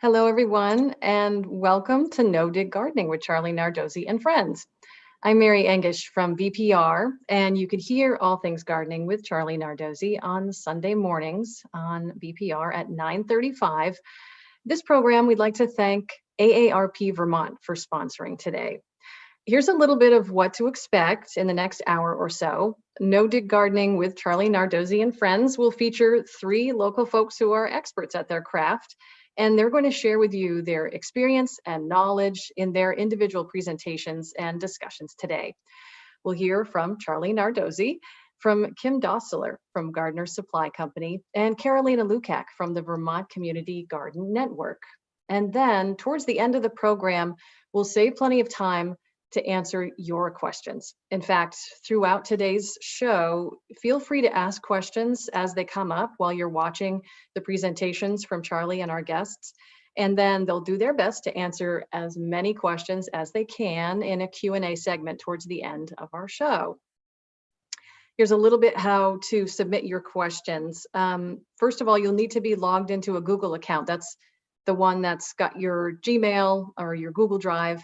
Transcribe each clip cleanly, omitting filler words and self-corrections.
Hello, everyone, and welcome to No Dig Gardening with Charlie Nardozzi and friends. I'm Mary Engish from BPR, and you could hear all things gardening with Charlie Nardozzi on Sunday mornings on BPR at 9:35. This program, we'd like to thank AARP Vermont for sponsoring today. Here's a little bit of what to expect in the next hour or so. No Dig Gardening with Charlie Nardozzi and friends will feature three local folks who are experts at their craft, and they're going to share with you their experience and knowledge in their individual presentations and discussions today. We'll hear from Charlie Nardozzi, from Kim Dossler from Gardener Supply Company, and Carolina Lukac from the Vermont Community Garden Network. And then towards the end of the program, we'll save plenty of time to answer your questions. In fact, throughout today's show, feel free to ask questions as they come up while you're watching the presentations from Charlie and our guests. And then they'll do their best to answer as many questions as they can in a Q&A segment towards the end of our show. Here's a little bit how to submit your questions. First of all, you'll need to be logged into a Google account. That's the one that's got your Gmail or your Google Drive.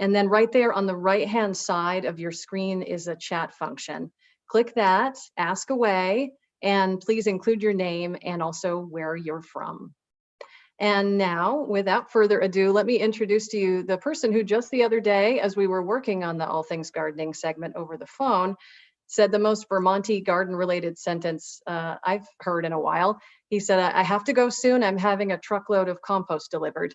And then right there on the right-hand side of your screen is a chat function. Click that, ask away, and please include your name and also where you're from. And now, without further ado, let me introduce to you the person who just the other day, as we were working on the All Things Gardening segment over the phone, said the most Vermonty garden-related sentence I've heard in a while. He said, "I have to go soon. I'm having a truckload of compost delivered."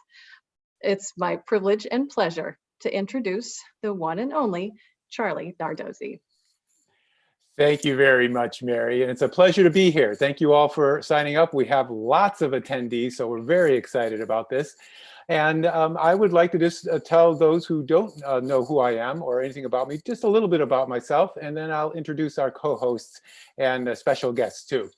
It's my privilege and pleasure to introduce the one and only Charlie Nardozzi. Thank you very much, Mary. And it's a pleasure to be here. Thank you all for signing up. We have lots of attendees, so we're very excited about this. And I would like to just tell those who don't know who I am or anything about me, just a little bit about myself, and then I'll introduce our co-hosts and special guests too.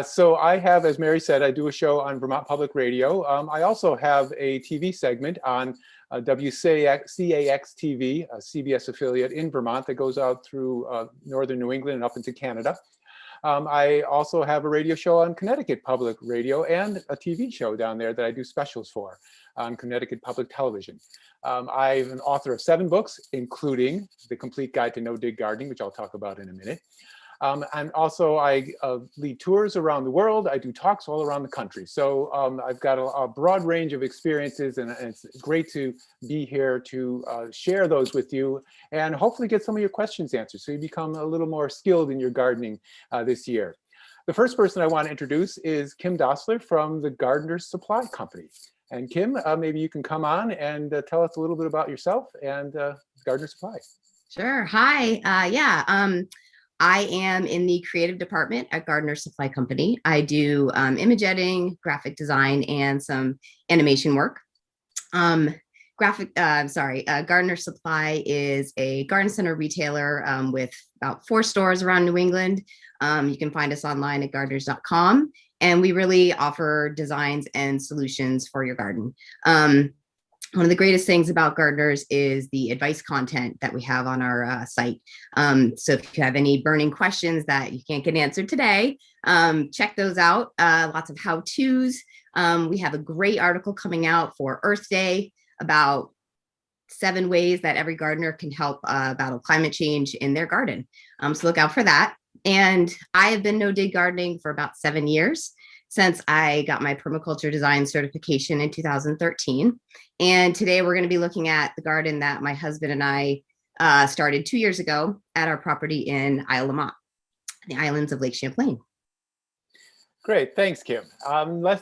So I have, as Mary said, I do a show on Vermont Public Radio. I also have a TV segment on WCAX-TV, a CBS affiliate in Vermont that goes out through northern New England and up into Canada. I also have a radio show on Connecticut Public Radio and a TV show down there that I do specials for on Connecticut Public Television. I'm an author of 7 books, including The Complete Guide to No Dig Gardening, which I'll talk about in a minute. And also I lead tours around the world. I do talks all around the country. So I've got a broad range of experiences, and it's great to be here to share those with you and hopefully get some of your questions answered so you become a little more skilled in your gardening this year. The first person I want to introduce is Kim Dossler from the Gardener Supply Company. And Kim, maybe you can come on and tell us a little bit about yourself and Gardener Supply. Sure. Hi. I am in the creative department at Gardener Supply Company. I do image editing, graphic design, and some animation work. Gardener Supply is a garden center retailer with about 4 stores around New England. You can find us online at gardeners.com, and we really offer designs and solutions for your garden. One of the greatest things about Gardeners is the advice content that we have on our site. So if you have any burning questions that you can't get answered today, check those out. Lots of how-tos. We have a great article coming out for Earth Day about 7 ways that every gardener can help battle climate change in their garden. So look out for that. And I have been no-dig gardening for about 7 years, since I got my permaculture design certification in 2013. And today we're going to be looking at the garden that my husband and I started 2 years ago at our property in Isle Lamont, the islands of Lake Champlain. Great, thanks, Kim.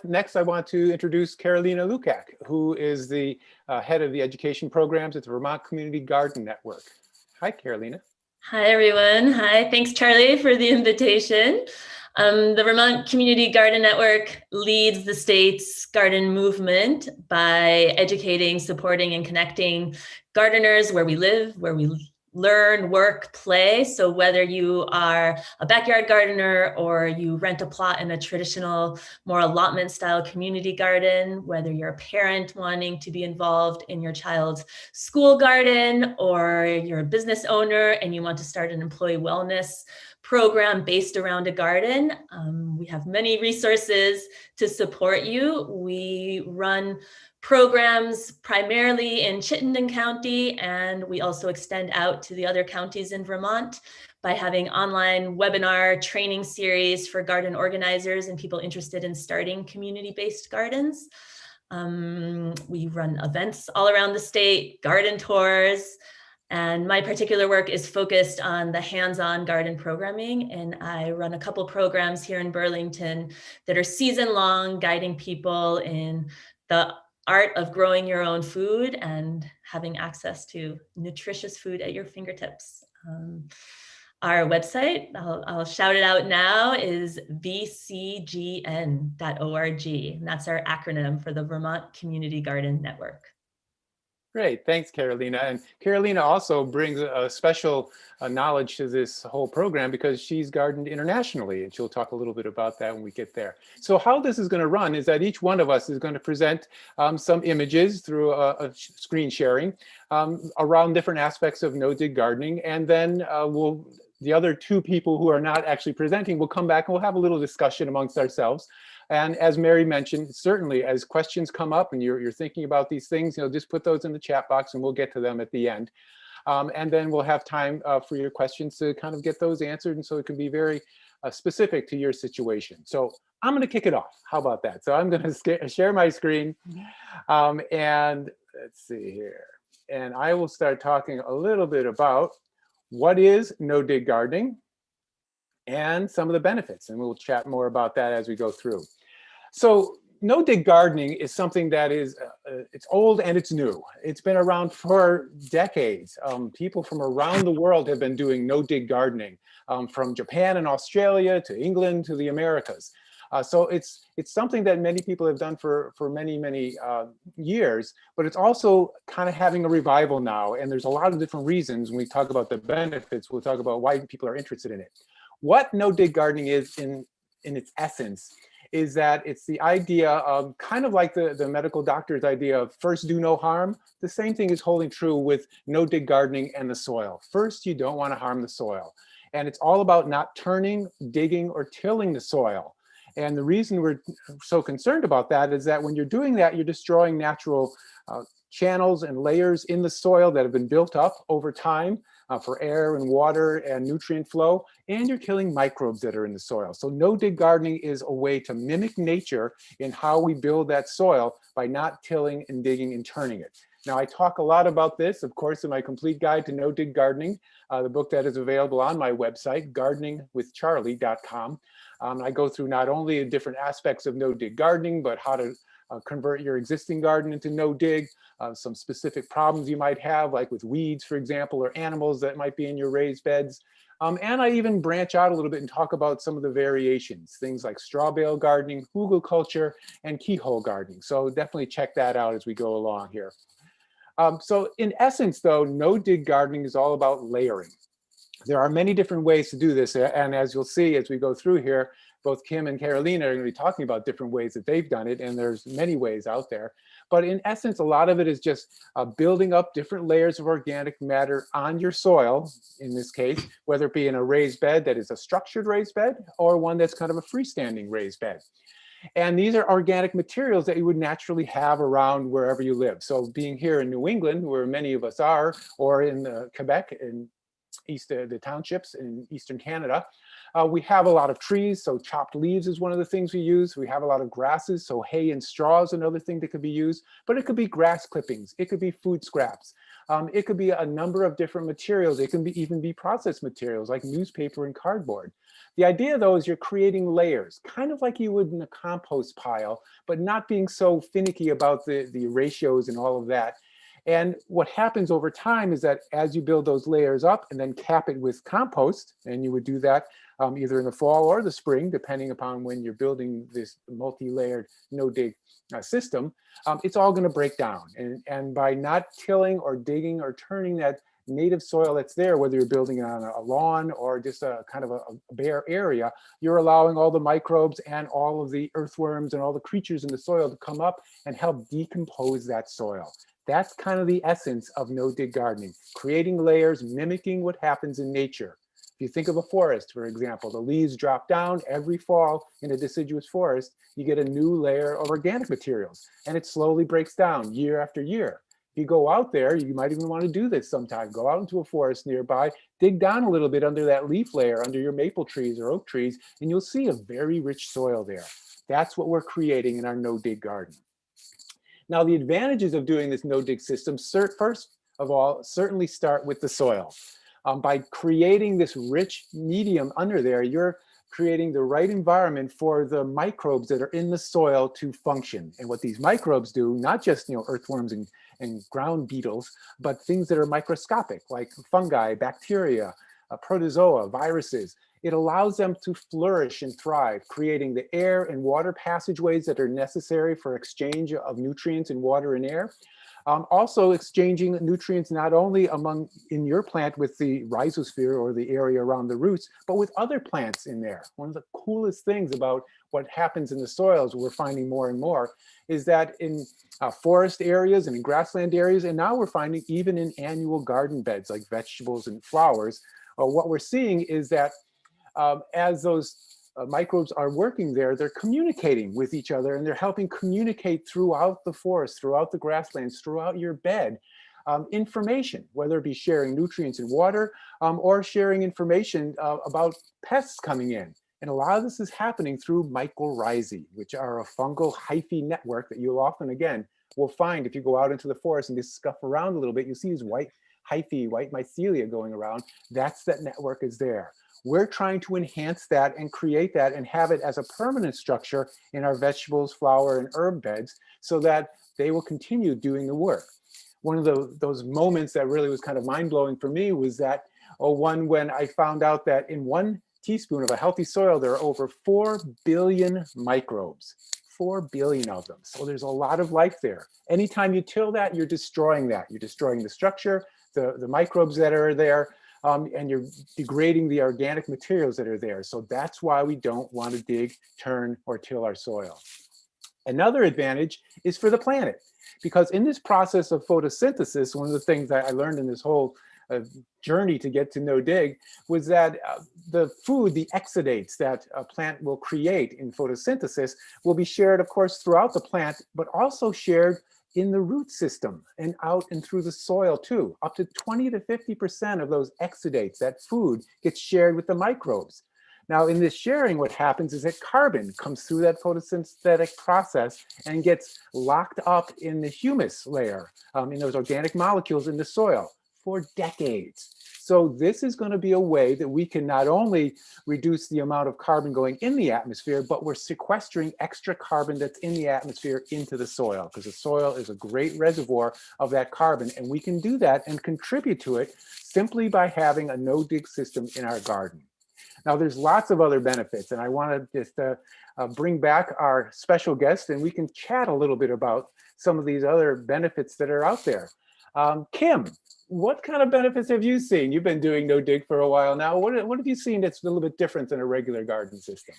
Next, I want to introduce Carolina Lukac, who is the head of the education programs at the Vermont Community Garden Network. Hi, Carolina. Hi, everyone. Hi, thanks, Charlie, for the invitation. The Vermont Community Garden Network leads the state's garden movement by educating, supporting, and connecting gardeners where we live, where we learn, work, play. So whether you are a backyard gardener or you rent a plot in a traditional, more allotment style community garden, whether you're a parent wanting to be involved in your child's school garden, or you're a business owner and you want to start an employee wellness program based around a garden. We have many resources to support you. We run programs primarily in Chittenden County, and we also extend out to the other counties in Vermont by having online webinar training series for garden organizers and people interested in starting community-based gardens. We run events all around the state, garden tours, and my particular work is focused on the hands-on garden programming. And I run a couple programs here in Burlington that are season-long, guiding people in the art of growing your own food and having access to nutritious food at your fingertips. Our website, I'll shout it out now, is vcgn.org. And that's our acronym for the Vermont Community Garden Network. Great, thanks, Carolina. And Carolina also brings a special knowledge to this whole program because she's gardened internationally, and she'll talk a little bit about that when we get there. So how this is going to run is that each one of us is going to present some images through a screen sharing around different aspects of no-dig gardening, and then the other two people who are not actually presenting will come back and we'll have a little discussion amongst ourselves. And as Mary mentioned, certainly as questions come up and you're thinking about these things, just put those in the chat box and we'll get to them at the end. And then we'll have time for your questions to kind of get those answered. And so it can be very specific to your situation. So I'm going to kick it off. How about that? So I'm going to share my screen and let's see here. And I will start talking a little bit about what is no-dig gardening and some of the benefits, and we'll chat more about that as we go through. So no-dig gardening is something that is, it's old and it's new. It's been around for decades. People from around the world have been doing no-dig gardening, from Japan and Australia to England to the Americas. So it's something that many people have done for many years, but it's also kind of having a revival now. And there's a lot of different reasons. When we talk about the benefits, we'll talk about why people are interested in it. What no-dig gardening is in its essence is that it's the idea of kind of like the medical doctor's idea of first do no harm. The same thing is holding true with no-dig gardening and the soil. First, you don't want to harm the soil. And it's all about not turning, digging, or tilling the soil. And the reason we're so concerned about that is that when you're doing that, you're destroying natural channels and layers in the soil that have been built up over time for air and water and nutrient flow, and you're killing microbes that are in the soil. So no-dig gardening is a way to mimic nature in how we build that soil by not tilling and digging and turning it. Now, I talk a lot about this, of course, in my complete guide to no-dig gardening, the book that is available on my website, gardeningwithcharlie.com. I go through not only different aspects of no-dig gardening, but how to convert your existing garden into no-dig, some specific problems you might have, like with weeds, for example, or animals that might be in your raised beds. And I even branch out a little bit and talk about some of the variations, things like straw bale gardening, hugelkultur, and keyhole gardening. So definitely check that out as we go along here. So in essence, though, no-dig gardening is all about layering. There are many different ways to do this, and as you'll see as we go through here, both Kim and Carolina are going to be talking about different ways that they've done it, and there's many ways out there. But in essence, a lot of it is just building up different layers of organic matter on your soil, in this case, whether it be in a raised bed that is a structured raised bed or one that's kind of a freestanding raised bed. And these are organic materials that you would naturally have around wherever you live. So being here in New England, where many of us are, or in Quebec, in the townships in Eastern Canada, we have a lot of trees, so chopped leaves is one of the things we use. We have a lot of grasses, so hay and straw is another thing that could be used, but it could be grass clippings, it could be food scraps, it could be a number of different materials. It can even be processed materials like newspaper and cardboard. The idea, though, is you're creating layers, kind of like you would in a compost pile, but not being so finicky about the ratios and all of that. And what happens over time is that as you build those layers up and then cap it with compost, and you would do that either in the fall or the spring, depending upon when you're building this multi-layered no-dig system, it's all going to break down. And by not tilling or digging or turning that native soil that's there, whether you're building it on a lawn or just a kind of a bare area, you're allowing all the microbes and all of the earthworms and all the creatures in the soil to come up and help decompose that soil. That's kind of the essence of no-dig gardening, creating layers, mimicking what happens in nature. If you think of a forest, for example, the leaves drop down every fall in a deciduous forest, you get a new layer of organic materials, and it slowly breaks down year after year. If you go out there, you might even want to do this sometime. Go out into a forest nearby, dig down a little bit under that leaf layer, under your maple trees or oak trees, and you'll see a very rich soil there. That's what we're creating in our no-dig garden. Now, the advantages of doing this no-dig system, first of all, certainly start with the soil. By creating this rich medium under there, you're creating the right environment for the microbes that are in the soil to function. And what these microbes do, not just earthworms and ground beetles, but things that are microscopic, like fungi, bacteria, protozoa, viruses. It allows them to flourish and thrive, creating the air and water passageways that are necessary for exchange of nutrients in water and air. Also exchanging nutrients not only in your plant with the rhizosphere or the area around the roots, but with other plants in there. One of the coolest things about what happens in the soils, we're finding more and more, is that in forest areas and in grassland areas, and now we're finding even in annual garden beds like vegetables and flowers, what we're seeing is that as those microbes are working there, they're communicating with each other, and they're helping communicate throughout the forest, throughout the grasslands, throughout your bed, information, whether it be sharing nutrients and water or sharing information about pests coming in. And a lot of this is happening through mycorrhizae, which are a fungal hyphae network that you'll often, again, will find if you go out into the forest and just scuff around a little bit. You see these white hyphae, white mycelia going around. That's that network is there. We're trying to enhance that and create that and have it as a permanent structure in our vegetables, flower, and herb beds so that they will continue doing the work. One of those moments that really was kind of mind-blowing for me was that one when I found out that in 1 teaspoon of a healthy soil, there are over 4 billion microbes. 4 billion of them. So there's a lot of life there. Anytime you till that, you're destroying that. You're destroying the structure, the microbes that are there, and you're degrading the organic materials that are there. So that's why we don't want to dig, turn, or till our soil. Another advantage is for the planet, because in this process of photosynthesis, one of the things that I learned in this whole journey to get to no dig was that the food, the exudates that a plant will create in photosynthesis will be shared, of course, throughout the plant, but also shared in the root system and out and through the soil too. Up to 20 to 50% of those exudates, that food, gets shared with the microbes. Now, in this sharing, what happens is that carbon comes through that photosynthetic process and gets locked up in the humus layer, in those organic molecules in the soil for decades. So this is going to be a way that we can not only reduce the amount of carbon going in the atmosphere, but we're sequestering extra carbon that's in the atmosphere into the soil, because the soil is a great reservoir of that carbon. And we can do that and contribute to it simply by having a no-dig system in our garden. Now, there's lots of other benefits, and I want to just bring back our special guest, and we can chat a little bit about some of these other benefits that are out there. Kim, what kind of benefits have you seen? You've been doing no dig for a while now. What have you seen that's a little bit different than a regular garden system?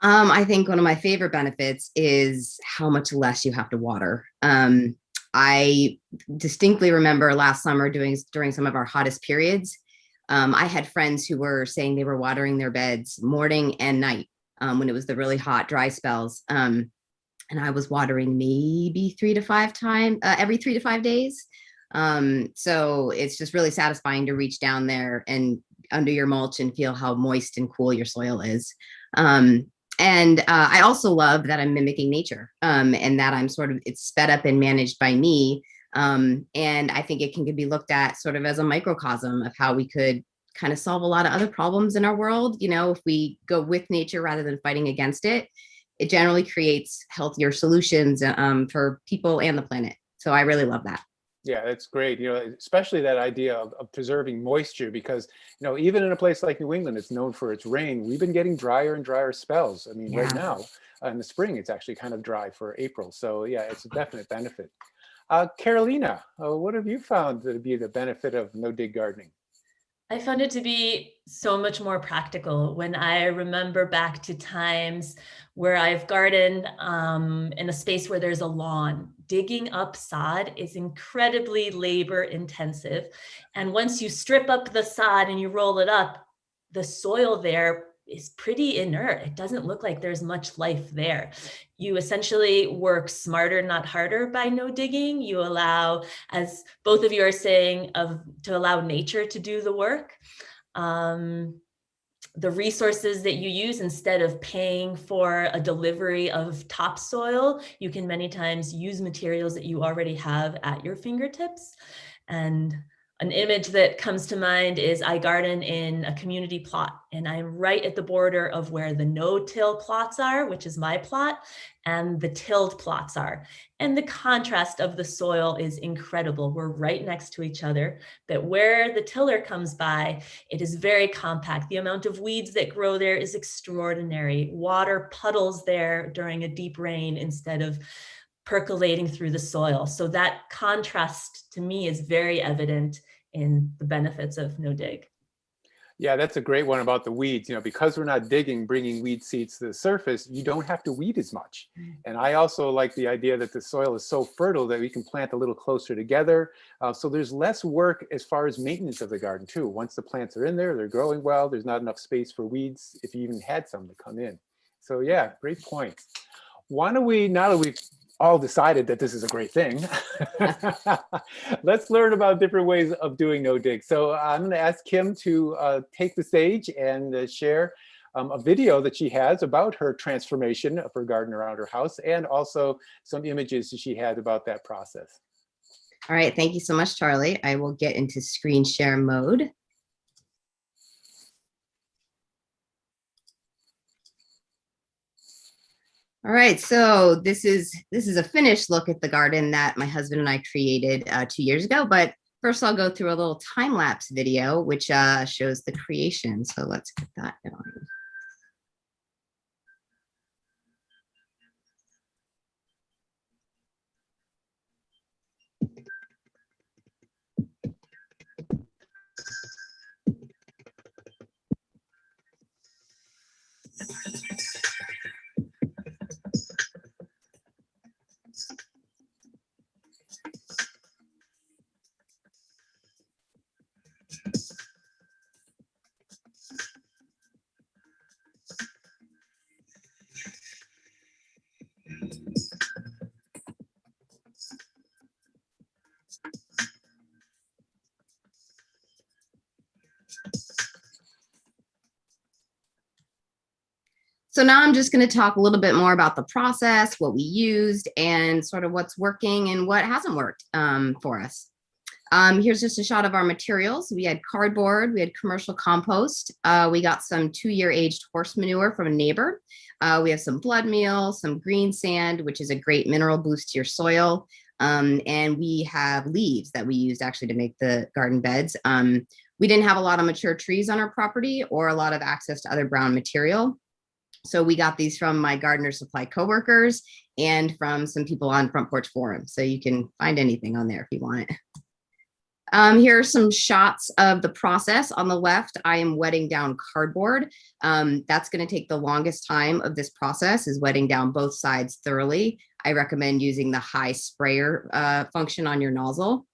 I think one of my favorite benefits is how much less you have to water. I distinctly remember last summer during some of our hottest periods, I had friends who were saying they were watering their beds morning and night when it was the really hot, dry spells. And I was watering maybe every 3 to 5 days. So it's just really satisfying to reach down there and under your mulch and feel how moist and cool your soil is. And I also love that I'm mimicking nature, and that it's sped up and managed by me. And I think it can be looked at sort of as a microcosm of how we could kind of solve a lot of other problems in our world. You know, if we go with nature rather than fighting against it, it generally creates healthier solutions for people and the planet. So I really love that. Yeah, that's great. You know, especially that idea of preserving moisture, because, you know, even in a place like New England, it's known for its rain. We've been getting drier and drier spells. I mean, right now in the spring, it's actually kind of dry for April. So yeah, it's a definite benefit. Carolina, what have you found to be the benefit of no-dig gardening? I found it to be so much more practical when I remember back to times where I've gardened in a space where there's a lawn. Digging up sod is incredibly labor intensive. And once you strip up the sod and you roll it up, the soil there is pretty inert. It doesn't look like there's much life there. You essentially work smarter, not harder by no digging. You allow, as both of you are saying, to allow nature to do the work. The resources that you use, instead of paying for a delivery of topsoil, you can many times use materials that you already have at your fingertips. And an image that comes to mind is I garden in a community plot, and I'm right at the border of where the no-till plots are, which is my plot, and the tilled plots are. And the contrast of the soil is incredible. We're right next to each other, but where the tiller comes by, it is very compact. The amount of weeds that grow there is extraordinary. Water puddles there during a deep rain instead of percolating through the soil. So that contrast to me is very evident in the benefits of no dig. Yeah, that's a great one about the weeds. You know, because we're not digging, bringing weed seeds to the surface, you don't have to weed as much. And I also like the idea that the soil is so fertile that we can plant a little closer together. So there's less work as far as maintenance of the garden too. Once the plants are in there, they're growing well, there's not enough space for weeds if you even had some to come in. So yeah, great point. Why don't we, now that we've all decided that this is a great thing, let's learn about different ways of doing no dig. So I'm going to ask Kim to take the stage and share a video that she has about her transformation of her garden around her house, and also some images that she had about that process. All right, thank you so much, Charlie. I will get into screen share mode. All right, so this is a finished look at the garden that my husband and I created 2 years ago. But first, I'll go through a little time-lapse video, which shows the creation. So let's get that going. So now I'm just going to talk a little bit more about the process, what we used, and sort of what's working and what hasn't worked for us. Here's just a shot of our materials. We had cardboard, we had commercial compost, we got some 2-year aged horse manure from a neighbor. We have some blood meal, some green sand, which is a great mineral boost to your soil. And we have leaves that we used actually to make the garden beds. We didn't have a lot of mature trees on our property or a lot of access to other brown material. So we got these from my Gardener Supply coworkers and from some people on Front Porch Forum. So you can find anything on there if you want it. Here are some shots of the process. On the left, I am wetting down cardboard. That's going to take the longest time of this process, is wetting down both sides thoroughly. I recommend using the high sprayer function on your nozzle.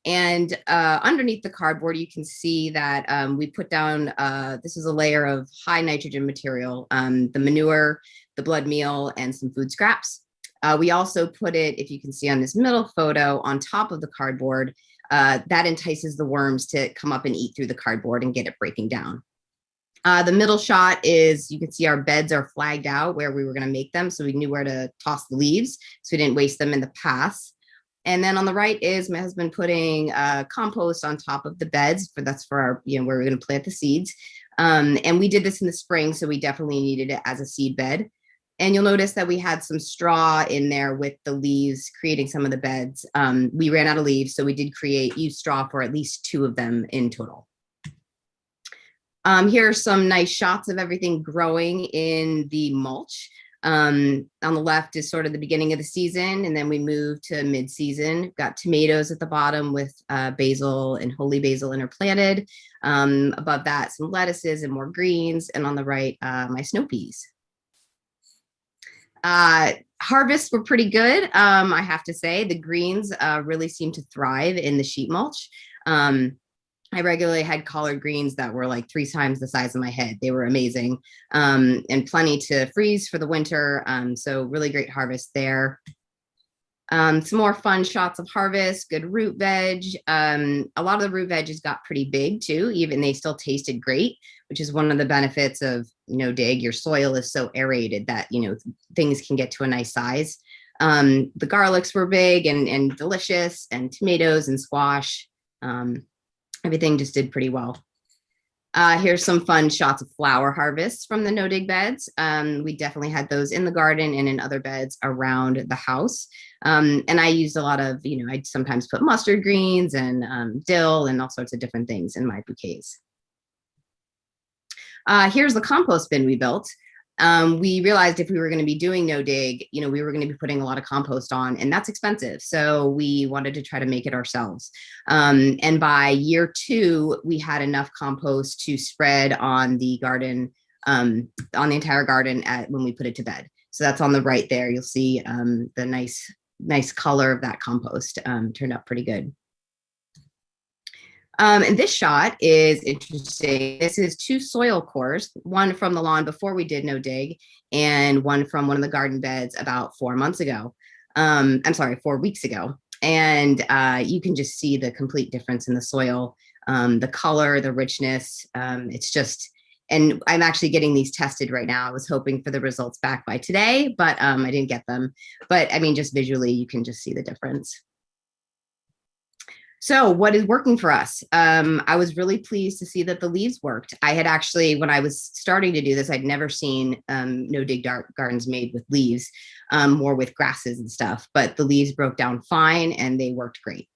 And underneath the cardboard, you can see that we put down, this is a layer of high nitrogen material, the manure, the blood meal, and some food scraps. We also put it, if you can see on this middle photo, on top of the cardboard. That entices the worms to come up and eat through the cardboard and get it breaking down. The middle shot is, you can see our beds are flagged out where we were going to make them, so we knew where to toss the leaves, so we didn't waste them in the paths. And then on the right is my husband putting compost on top of the beds, that's for our, where we're going to plant the seeds. And we did this in the spring, so we definitely needed it as a seed bed. And you'll notice that we had some straw in there with the leaves, creating some of the beds. We ran out of leaves, so we did use straw for at least 2 of them in total. Here are some nice shots of everything growing in the mulch. On the left is sort of the beginning of the season, and then we move to mid-season. We've got tomatoes at the bottom with basil and holy basil interplanted. Above that, some lettuces and more greens, and on the right, my snow peas. Harvests were pretty good, I have to say. The greens really seem to thrive in the sheet mulch. I regularly had collard greens that were like 3 times the size of my head. They were amazing, and plenty to freeze for the winter. So really great harvest there. Some more fun shots of harvest, good root veg. A lot of the root veggies got pretty big too, even they still tasted great, which is one of the benefits of no dig. Your soil is so aerated that, things can get to a nice size. The garlics were big and delicious, and tomatoes and squash. Everything just did pretty well. Here's some fun shots of flower harvests from the no dig beds. We definitely had those in the garden and in other beds around the house. And I used a lot of, I'd sometimes put mustard greens and dill and all sorts of different things in my bouquets. Here's the compost bin we built. We realized if we were going to be doing no dig, we were going to be putting a lot of compost on, and that's expensive. So we wanted to try to make it ourselves. And by year 2, we had enough compost to spread on the garden, on the entire garden when we put it to bed. So that's on the right there. You'll see the nice color of that compost turned out pretty good. And this shot is interesting. This is 2 soil cores, one from the lawn before we did no dig, and one from one of the garden beds about 4 months ago. I'm sorry, 4 weeks ago. And you can just see the complete difference in the soil, the color, the richness. It's just, and I'm actually getting these tested right now. I was hoping for the results back by today, but I didn't get them. But I mean, just visually, you can just see the difference. So what is working for us? I was really pleased to see that the leaves worked. I had actually, when I was starting to do this, I'd never seen no dig gardens made with leaves, more with grasses and stuff, but the leaves broke down fine and they worked great.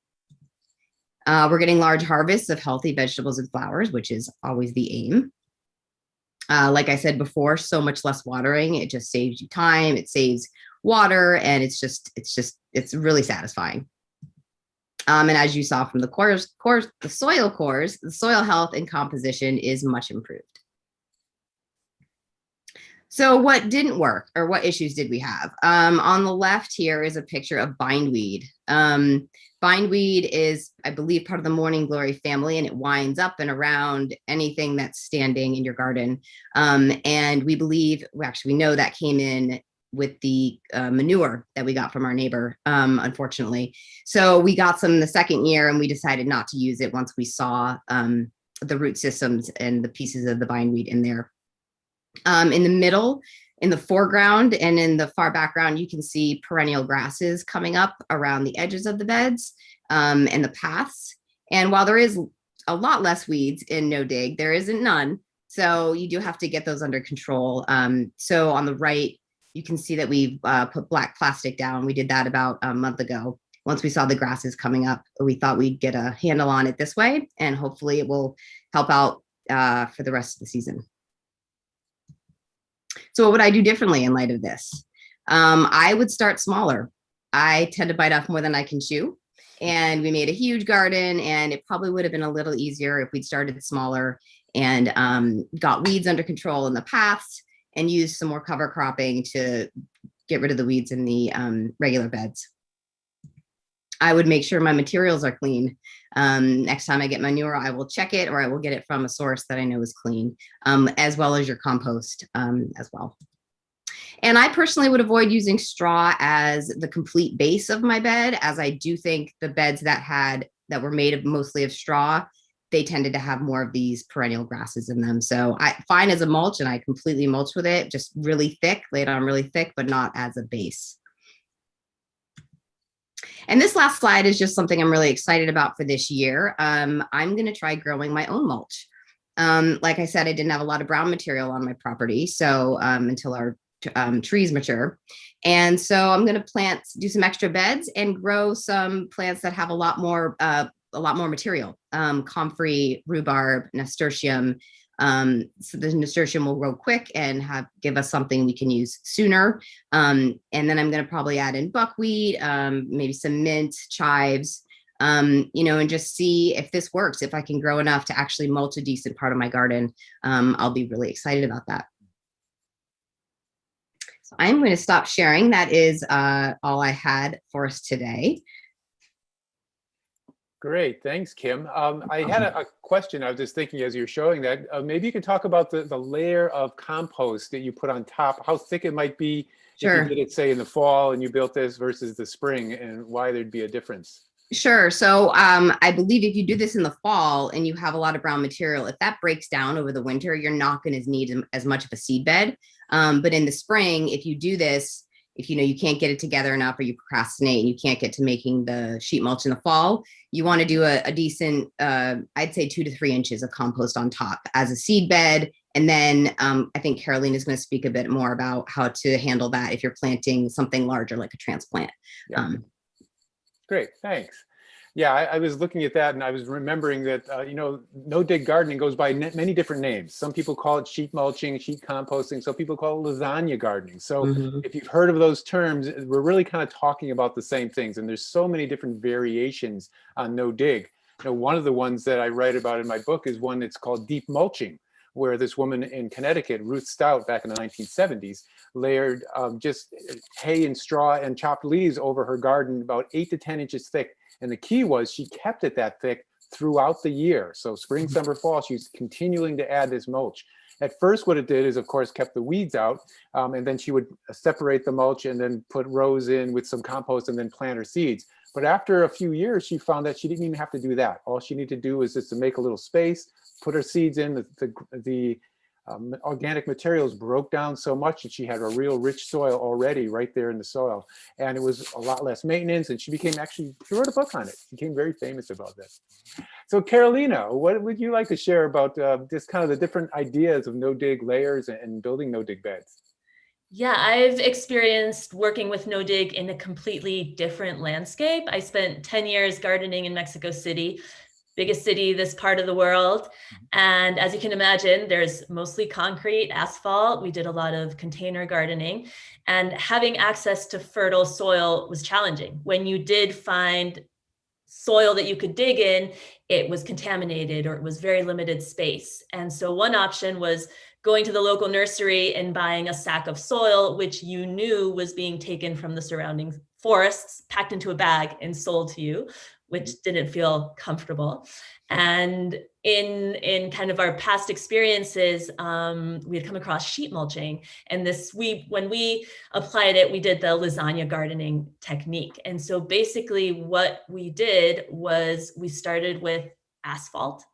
We're getting large harvests of healthy vegetables and flowers, which is always the aim. Like I said before, so much less watering. It just saves you time, it saves water, and it's really satisfying. And as you saw from the soil cores, the soil health and composition is much improved. So what didn't work, or what issues did we have? On the left here is a picture of bindweed. Bindweed is, I believe, part of the morning glory family, and it winds up and around anything that's standing in your garden. And we believe, we know that came in with the manure that we got from our neighbor, unfortunately. So we got some the second year, and we decided not to use it once we saw the root systems and the pieces of the bindweed in there. In the middle, in the foreground and in the far background, you can see perennial grasses coming up around the edges of the beds and the paths. And while there is a lot less weeds in no dig, there isn't none. So you do have to get those under control. So on the right, you can see that we've put black plastic down. We did that about a month ago. Once we saw the grasses coming up, we thought we'd get a handle on it this way, and hopefully it will help out for the rest of the season. So what would I do differently in light of this? I would start smaller. I tend to bite off more than I can chew. And we made a huge garden, and it probably would have been a little easier if we'd started smaller and got weeds under control in the paths, and use some more cover cropping to get rid of the weeds in the regular beds. I would make sure my materials are clean. Next time I get manure, I will check it, or I will get it from a source that I know is clean, as well as your compost as well. And I personally would avoid using straw as the complete base of my bed, as I do think the beds that were made mostly of straw, they tended to have more of these perennial grasses in them. So fine as a mulch, and I completely mulch with it, just really thick, laid on really thick, but not as a base. And this last slide is just something I'm really excited about for this year. I'm going to try growing my own mulch. Like I said, I didn't have a lot of brown material on my property, so until our trees mature. And so I'm going to do some extra beds and grow some plants that have a lot more material, comfrey, rhubarb, nasturtium. So the nasturtium will grow quick and give us something we can use sooner. And then I'm going to probably add in buckwheat, maybe some mint, chives, and just see if this works. If I can grow enough to actually mulch a decent part of my garden, I'll be really excited about that. So I'm going to stop sharing. That is all I had for us today. Great, thanks, Kim. I had a question. I was just thinking as you're showing that, maybe you could talk about the layer of compost that you put on top, how thick it might be if you Sure. did it, say, in the fall and you built this versus the spring, and why there'd be a difference. Sure. So I believe if you do this in the fall and you have a lot of brown material, if that breaks down over the winter, you're not going to need as much of a seed bed. But in the spring, if you do this, if you can't get it together enough or you procrastinate and you can't get to making the sheet mulch in the fall, you want to do a decent, I'd say 2 to 3 inches of compost on top as a seed bed. And then I think Caroline is going to speak a bit more about how to handle that if you're planting something larger like a transplant. Yeah. Great, thanks. Yeah, I was looking at that and I was remembering that, no-dig gardening goes by many different names. Some people call it sheet mulching, sheet composting. Some people call it lasagna gardening. So if you've heard of those terms, we're really kind of talking about the same things. And there's so many different variations on no-dig. One of the ones that I write about in my book is one that's called deep mulching, where this woman in Connecticut, Ruth Stout, back in the 1970s, layered just hay and straw and chopped leaves over her garden about 8 to 10 inches thick. And the key was she kept it that thick throughout the year. So spring, summer, fall, she's continuing to add this mulch. At first, what it did is, of course, kept the weeds out. And then she would separate the mulch and then put rows in with some compost and then plant her seeds. But after a few years, she found that she didn't even have to do that. All she needed to do was just to make a little space, put her seeds in. The organic materials broke down so much that she had a real rich soil already right there in the soil. And it was a lot less maintenance. And she wrote a book on it. She became very famous about this. So Carolina, what would you like to share about just kind of the different ideas of no-dig layers and building no-dig beds? Yeah, I've experienced working with no-dig in a completely different landscape. I spent 10 years gardening in Mexico City, biggest city this part of the world. And as you can imagine, there's mostly concrete, asphalt. We did a lot of container gardening, and having access to fertile soil was challenging. When you did find soil that you could dig in, it was contaminated or it was very limited space. And so one option was going to the local nursery and buying a sack of soil, which you knew was being taken from the surrounding forests, packed into a bag and sold to you, which didn't feel comfortable. And in kind of our past experiences, we had come across sheet mulching, and when we applied it, we did the lasagna gardening technique. And so basically what we did was we started with asphalt.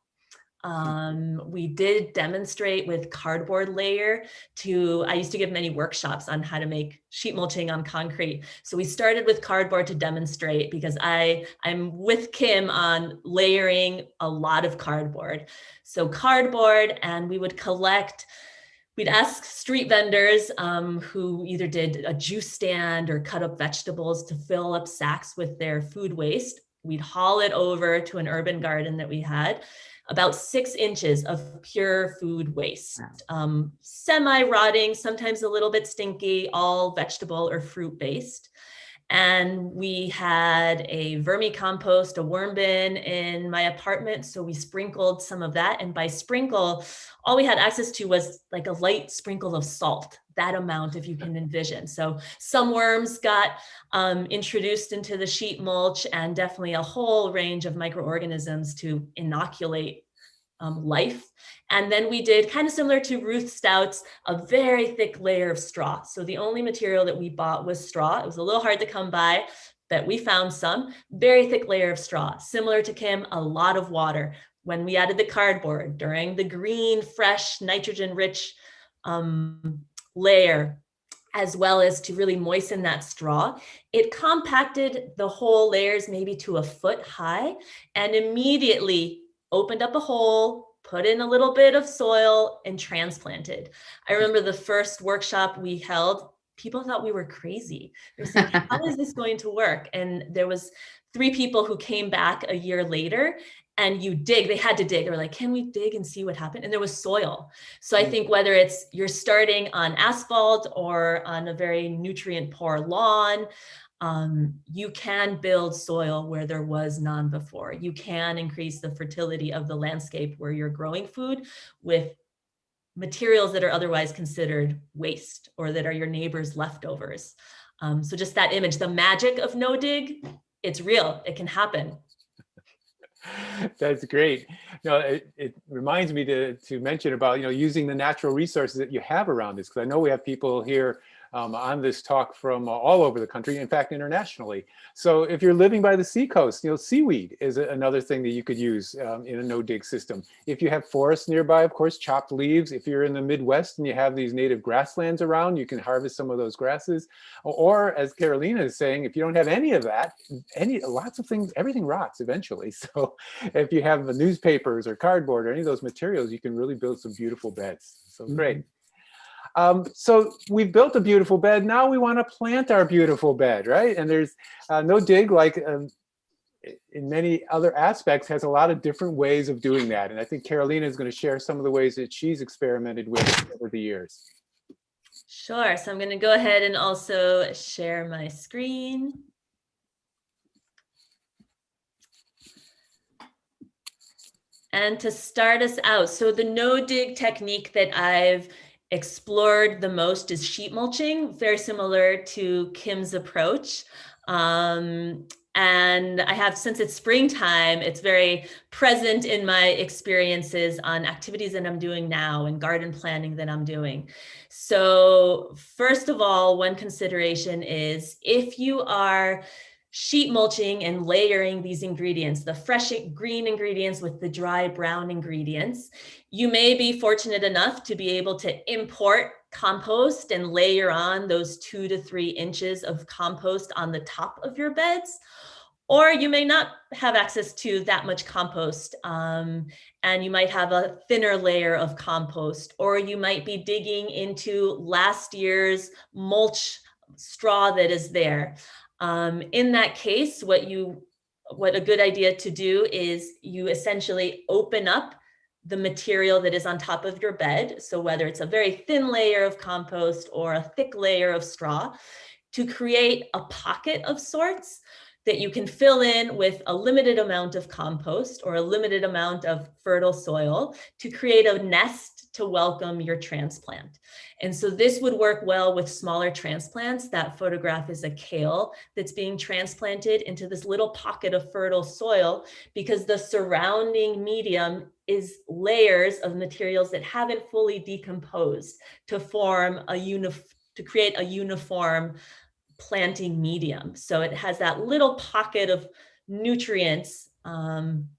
We did demonstrate with cardboard layer I used to give many workshops on how to make sheet mulching on concrete. So we started with cardboard to demonstrate, because I'm with Kim on layering a lot of cardboard. So cardboard, and we'd ask street vendors who either did a juice stand or cut up vegetables to fill up sacks with their food waste. We'd haul it over to an urban garden that we had. About 6 inches of pure food waste, semi-rotting, sometimes a little bit stinky, all vegetable or fruit based. And we had a vermicompost, a worm bin in my apartment. So we sprinkled some of that. And by sprinkle, all we had access to was like a light sprinkle of salt, that amount, if you can envision. So some worms got introduced into the sheet mulch, and definitely a whole range of microorganisms to inoculate life. And then we did, kind of similar to Ruth Stout's, a very thick layer of straw. So the only material that we bought was straw. It was a little hard to come by, but we found some. Very thick layer of straw. Similar to Kim, a lot of water. When we added the cardboard during the green, fresh, nitrogen-rich layer, as well as to really moisten that straw, it compacted the whole layers maybe to a foot high, and immediately opened up a hole, put in a little bit of soil, and transplanted. I remember the first workshop we held, people thought we were crazy. They were saying, how is this going to work? And there was 3 people who came back a year later, and they had to dig. They were like, can we dig and see what happened? And there was soil. So I think whether it's you're starting on asphalt or on a very nutrient poor lawn, you can build soil where there was none before. You can increase the fertility of the landscape where you're growing food with materials that are otherwise considered waste or that are your neighbor's leftovers. So just that image, the magic of no dig, it's real, it can happen. That's great. No, it reminds me to mention about, using the natural resources that you have around this, because I know we have people here on this talk from all over the country, in fact, internationally. So if you're living by the seacoast, seaweed is another thing that you could use in a no-dig system. If you have forests nearby, of course, chopped leaves. If you're in the Midwest and you have these native grasslands around, you can harvest some of those grasses. Or as Carolina is saying, if you don't have any of that, lots of things, everything rots eventually. So if you have the newspapers or cardboard or any of those materials, you can really build some beautiful beds. So great. So we've built a beautiful bed. Now we want to plant our beautiful bed, right? And there's no dig, like in many other aspects, has a lot of different ways of doing that. And I think Carolina is going to share some of the ways that she's experimented with over the years. Sure. So I'm going to go ahead and also share my screen. And to start us out, so the no-dig technique that I've explored the most is sheet mulching, very similar to Kim's approach. And I have, since it's springtime, it's very present in my experiences on activities that I'm doing now and garden planning that I'm doing. So first of all, one consideration is if you are sheet mulching and layering these ingredients, the fresh green ingredients with the dry brown ingredients, you may be fortunate enough to be able to import compost and layer on those 2 to 3 inches of compost on the top of your beds. Or you may not have access to that much compost, and you might have a thinner layer of compost, or you might be digging into last year's mulch straw that is there. In that case, what a good idea to do is you essentially open up the material that is on top of your bed. So whether it's a very thin layer of compost or a thick layer of straw, to create a pocket of sorts that you can fill in with a limited amount of compost or a limited amount of fertile soil to create a nest to welcome your transplant. And so this would work well with smaller transplants. That photograph is a kale that's being transplanted into this little pocket of fertile soil because the surrounding medium is layers of materials that haven't fully decomposed to form to create a uniform planting medium. So it has that little pocket of nutrients.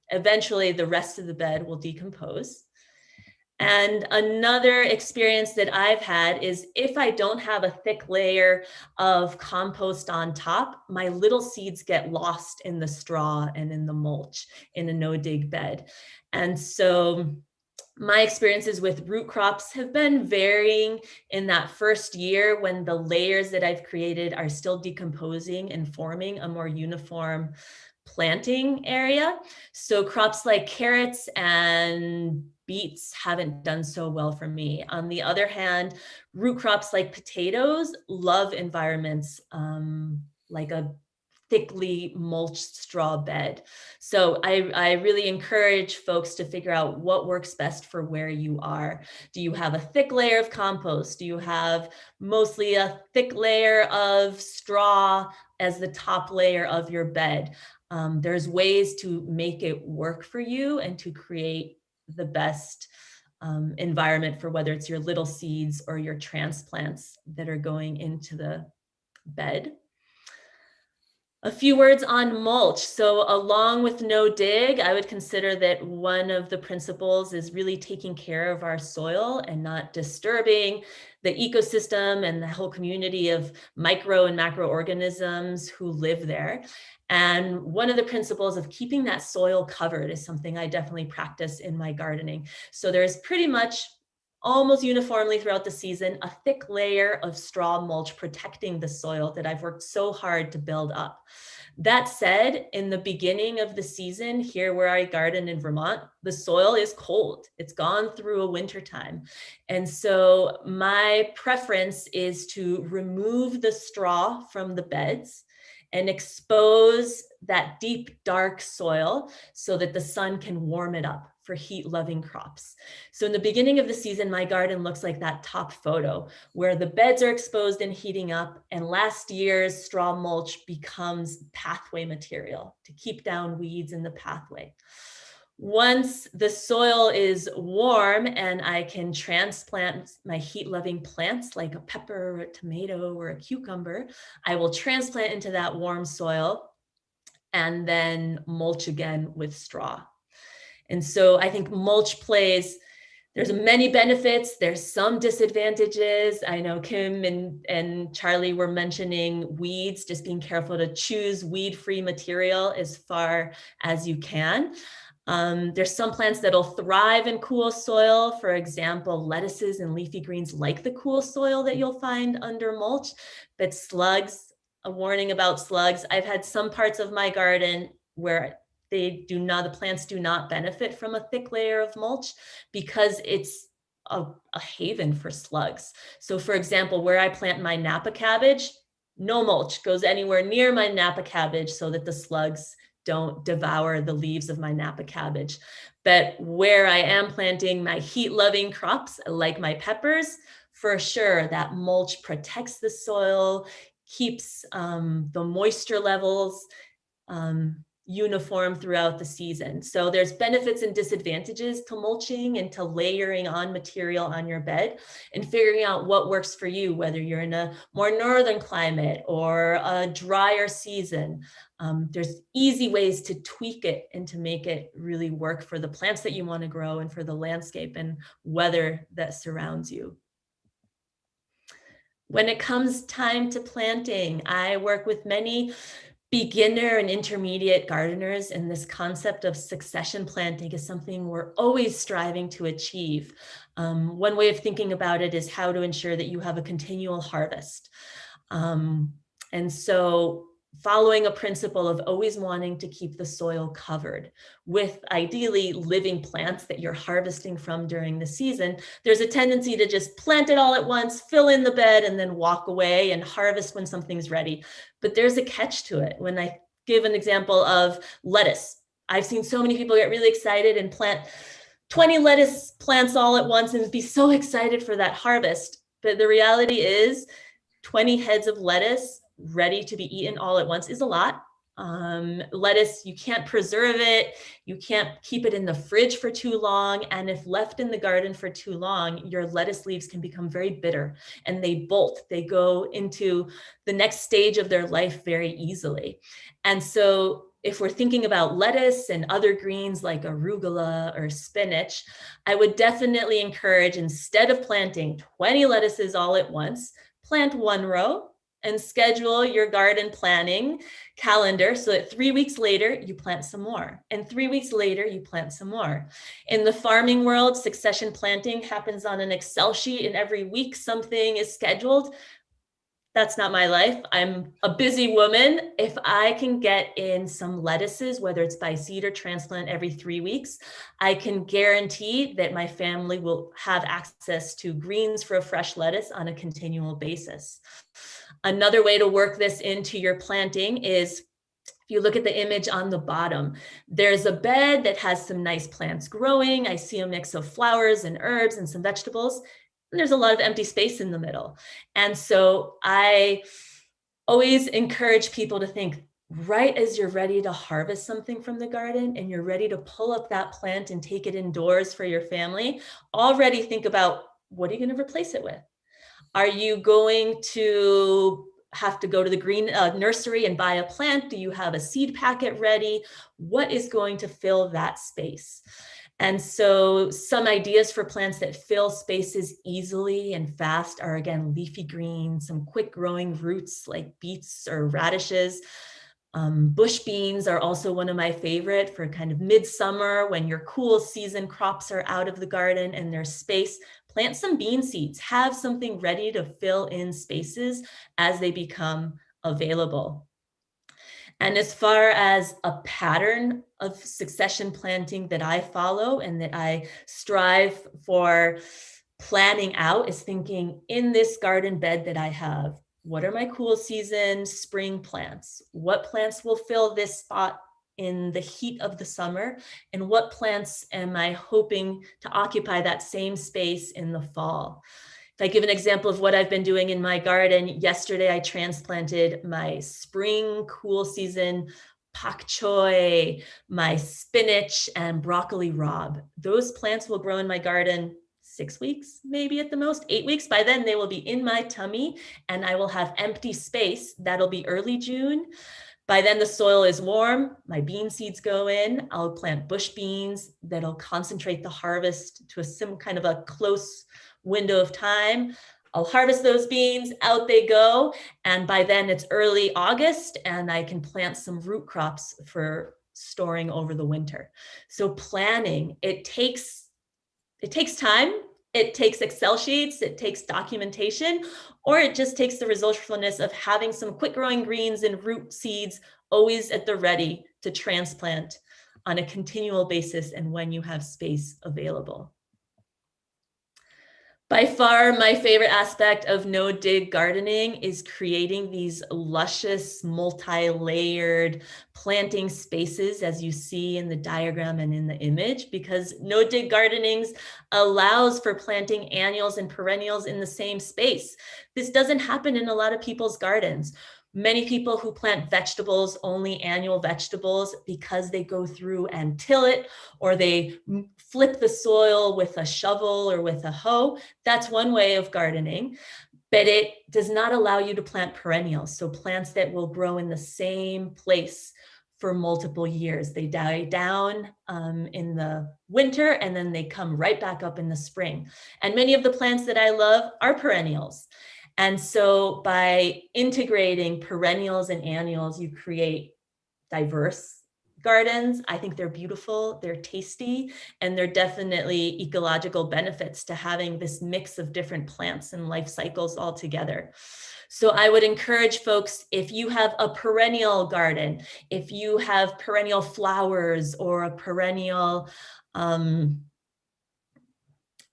Eventually the rest of the bed will decompose. And another experience that I've had is if I don't have a thick layer of compost on top, my little seeds get lost in the straw and in the mulch in a no-dig bed. And so my experiences with root crops have been varying in that first year when the layers that I've created are still decomposing and forming a more uniform planting area. So crops like carrots and beets haven't done so well for me. On the other hand, root crops like potatoes love environments like a thickly mulched straw bed. So I really encourage folks to figure out what works best for where you are. Do you have a thick layer of compost? Do you have mostly a thick layer of straw as the top layer of your bed? There's ways to make it work for you and to create the best environment for whether it's your little seeds or your transplants that are going into the bed. A few words on mulch. So along with no dig, I would consider that one of the principles is really taking care of our soil and not disturbing the ecosystem and the whole community of micro and macroorganisms who live there. And one of the principles of keeping that soil covered is something I definitely practice in my gardening. So there's pretty much almost uniformly throughout the season, a thick layer of straw mulch protecting the soil that I've worked so hard to build up. That said, in the beginning of the season, here where I garden in Vermont, the soil is cold. It's gone through a winter time. And so my preference is to remove the straw from the beds and expose that deep, dark soil so that the sun can warm it up for heat-loving crops. So in the beginning of the season, my garden looks like that top photo where the beds are exposed and heating up, and last year's straw mulch becomes pathway material to keep down weeds in the pathway. Once the soil is warm and I can transplant my heat-loving plants like a pepper or a tomato or a cucumber, I will transplant into that warm soil and then mulch again with straw. And so I think mulch there's many benefits, there's some disadvantages. I know Kim and Charlie were mentioning weeds, just being careful to choose weed-free material as far as you can. There's some plants that'll thrive in cool soil. For example, lettuces and leafy greens like the cool soil that you'll find under mulch, but slugs, a warning about slugs. I've had some parts of my garden where the plants do not benefit from a thick layer of mulch because it's a haven for slugs. So for example, where I plant my Napa cabbage, no mulch goes anywhere near my Napa cabbage so that the slugs don't devour the leaves of my Napa cabbage. But where I am planting my heat-loving crops, like my peppers, for sure, that mulch protects the soil, keeps the moisture levels uniform throughout the season. So there's benefits and disadvantages to mulching and to layering on material on your bed and figuring out what works for you, whether you're in a more northern climate or a drier season. There's easy ways to tweak it and to make it really work for the plants that you want to grow and for the landscape and weather that surrounds you. When it comes time to planting, I work with many beginner and intermediate gardeners, and this concept of succession planting is something we're always striving to achieve. One way of thinking about it is how to ensure that you have a continual harvest. And so following a principle of always wanting to keep the soil covered with ideally living plants that you're harvesting from during the season, there's a tendency to just plant it all at once, fill in the bed, and then walk away and harvest when something's ready. But there's a catch to it. When I give an example of lettuce, I've seen so many people get really excited and plant 20 lettuce plants all at once and be so excited for that harvest. But the reality is 20 heads of lettuce ready to be eaten all at once is a lot. Lettuce, you can't preserve it. You can't keep it in the fridge for too long. And if left in the garden for too long, your lettuce leaves can become very bitter and they bolt. They go into the next stage of their life very easily. And so if we're thinking about lettuce and other greens like arugula or spinach, I would definitely encourage, instead of planting 20 lettuces all at once, plant one row and schedule your garden planning calendar so that 3 weeks later you plant some more, and 3 weeks later you plant some more. In the farming world, succession planting happens on an Excel sheet, and every week something is scheduled. That's not my life. I'm a busy woman. If I can get in some lettuces, whether it's by seed or transplant every 3 weeks, I can guarantee that my family will have access to greens for a fresh lettuce on a continual basis. Another way to work this into your planting is, if you look at the image on the bottom, there's a bed that has some nice plants growing. I see a mix of flowers and herbs and some vegetables. And there's a lot of empty space in the middle. And so I always encourage people to think, right as you're ready to harvest something from the garden and you're ready to pull up that plant and take it indoors for your family, already think about, what are you going to replace it with? Are you going to have to go to the green nursery and buy a plant? Do you have a seed packet ready? What is going to fill that space? And so some ideas for plants that fill spaces easily and fast are, again, leafy greens, some quick growing roots like beets or radishes. Bush beans are also one of my favorite for kind of midsummer when your cool season crops are out of the garden and there's space. Plant some bean seeds, have something ready to fill in spaces as they become available. And as far as a pattern of succession planting that I follow and that I strive for planning out is thinking, in this garden bed that I have, what are my cool season spring plants? What plants will fill this spot in the heat of the summer, and what plants am I hoping to occupy that same space in the fall? If I give an example of what I've been doing in my garden, yesterday I transplanted my spring cool season pak choi, my spinach, and broccoli rabe. Those plants will grow in my garden 6 weeks, maybe at the most, 8 weeks. By then they will be in my tummy and I will have empty space. That'll be early June. By then the soil is warm, my bean seeds go in, I'll plant bush beans that'll concentrate the harvest to some kind of a close window of time. I'll harvest those beans, out they go, and by then it's early August and I can plant some root crops for storing over the winter. So planning, it takes time, it takes Excel sheets, it takes documentation, or it just takes the resourcefulness of having some quick growing greens and root seeds always at the ready to transplant on a continual basis and when you have space available. By far, my favorite aspect of no-dig gardening is creating these luscious, multi-layered planting spaces, as you see in the diagram and in the image, because no-dig gardening allows for planting annuals and perennials in the same space. This doesn't happen in a lot of people's gardens. Many people who plant vegetables, only annual vegetables, because they go through and till it, or they flip the soil with a shovel or with a hoe. That's one way of gardening, but it does not allow you to plant perennials. So plants that will grow in the same place for multiple years. They die down in the winter and then they come right back up in the spring. And many of the plants that I love are perennials. And so by integrating perennials and annuals, you create diverse gardens. I think they're beautiful, they're tasty, and they're definitely ecological benefits to having this mix of different plants and life cycles all together. So I would encourage folks, if you have a perennial garden, if you have perennial flowers or a perennial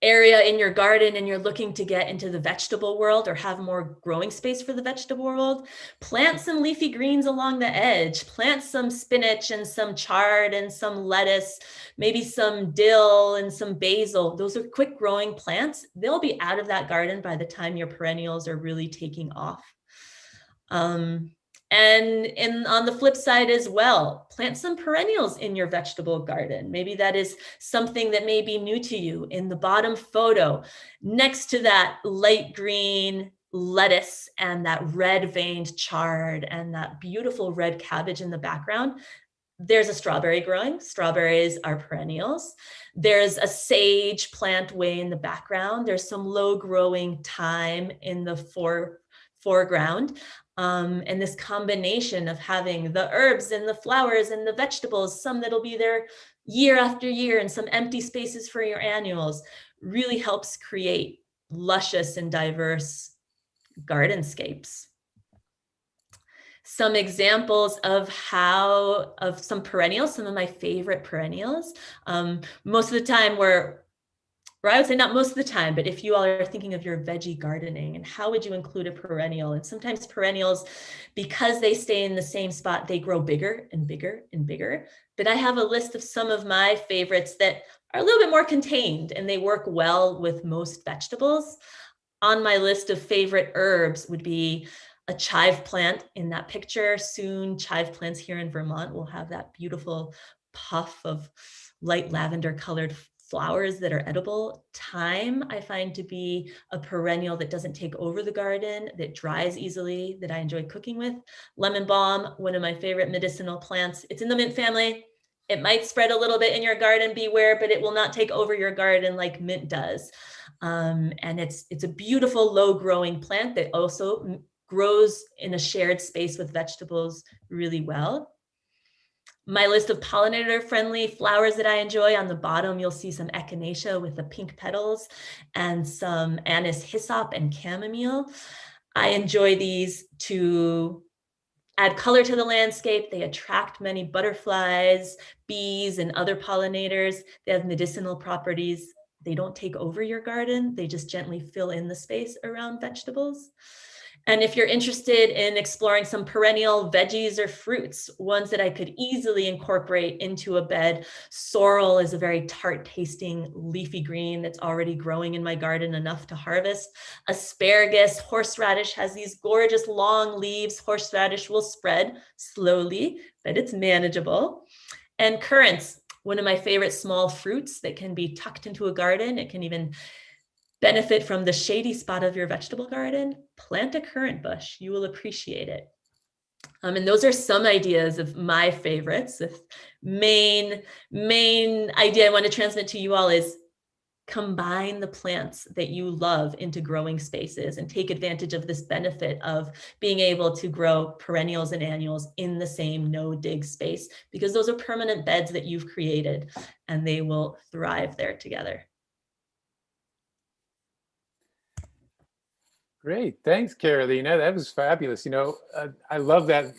area in your garden and you're looking to get into the vegetable world or have more growing space for the vegetable world, plant some leafy greens along the edge, plant some spinach and some chard and some lettuce, maybe some dill and some basil. Those are quick growing plants. They'll be out of that garden by the time your perennials are really taking off. And on the flip side as well, plant some perennials in your vegetable garden. Maybe that is something that may be new to you. In the bottom photo, next to that light green lettuce and that red veined chard and that beautiful red cabbage in the background, there's a strawberry growing. Strawberries are perennials. There's a sage plant way in the background. There's some low growing thyme in the foreground. And this combination of having the herbs and the flowers and the vegetables, some that'll be there year after year, and some empty spaces for your annuals, really helps create luscious and diverse gardenscapes. Some examples of some perennials, some of my favorite perennials. Most of the time or I would say not most of the time, but if you all are thinking of your veggie gardening and how would you include a perennial? And sometimes perennials, because they stay in the same spot, they grow bigger and bigger and bigger. But I have a list of some of my favorites that are a little bit more contained and they work well with most vegetables. On my list of favorite herbs would be a chive plant in that picture. Soon, chive plants here in Vermont will have that beautiful puff of light lavender colored flowers that are edible. Thyme, I find to be a perennial that doesn't take over the garden, that dries easily, that I enjoy cooking with. Lemon balm, one of my favorite medicinal plants. It's in the mint family. It might spread a little bit in your garden, beware, but it will not take over your garden like mint does. And it's a beautiful low growing plant that also grows in a shared space with vegetables really well. My list of pollinator-friendly flowers that I enjoy, on the bottom, you'll see some echinacea with the pink petals and some anise hyssop and chamomile. I enjoy these to add color to the landscape. They attract many butterflies, bees, and other pollinators. They have medicinal properties. They don't take over your garden. They just gently fill in the space around vegetables. And if you're interested in exploring some perennial veggies or fruits, ones that I could easily incorporate into a bed, sorrel is a very tart tasting leafy green that's already growing in my garden enough to harvest. Asparagus, horseradish has these gorgeous long leaves. Horseradish will spread slowly, but it's manageable. And currants, one of my favorite small fruits that can be tucked into a garden. It can even benefit from the shady spot of your vegetable garden. Plant a currant bush, you will appreciate it. And those are some ideas of my favorites. The main idea I want to transmit to you all is combine the plants that you love into growing spaces and take advantage of this benefit of being able to grow perennials and annuals in the same no-dig space, because those are permanent beds that you've created and they will thrive there together. Great, thanks, Carolina. That was fabulous. I love that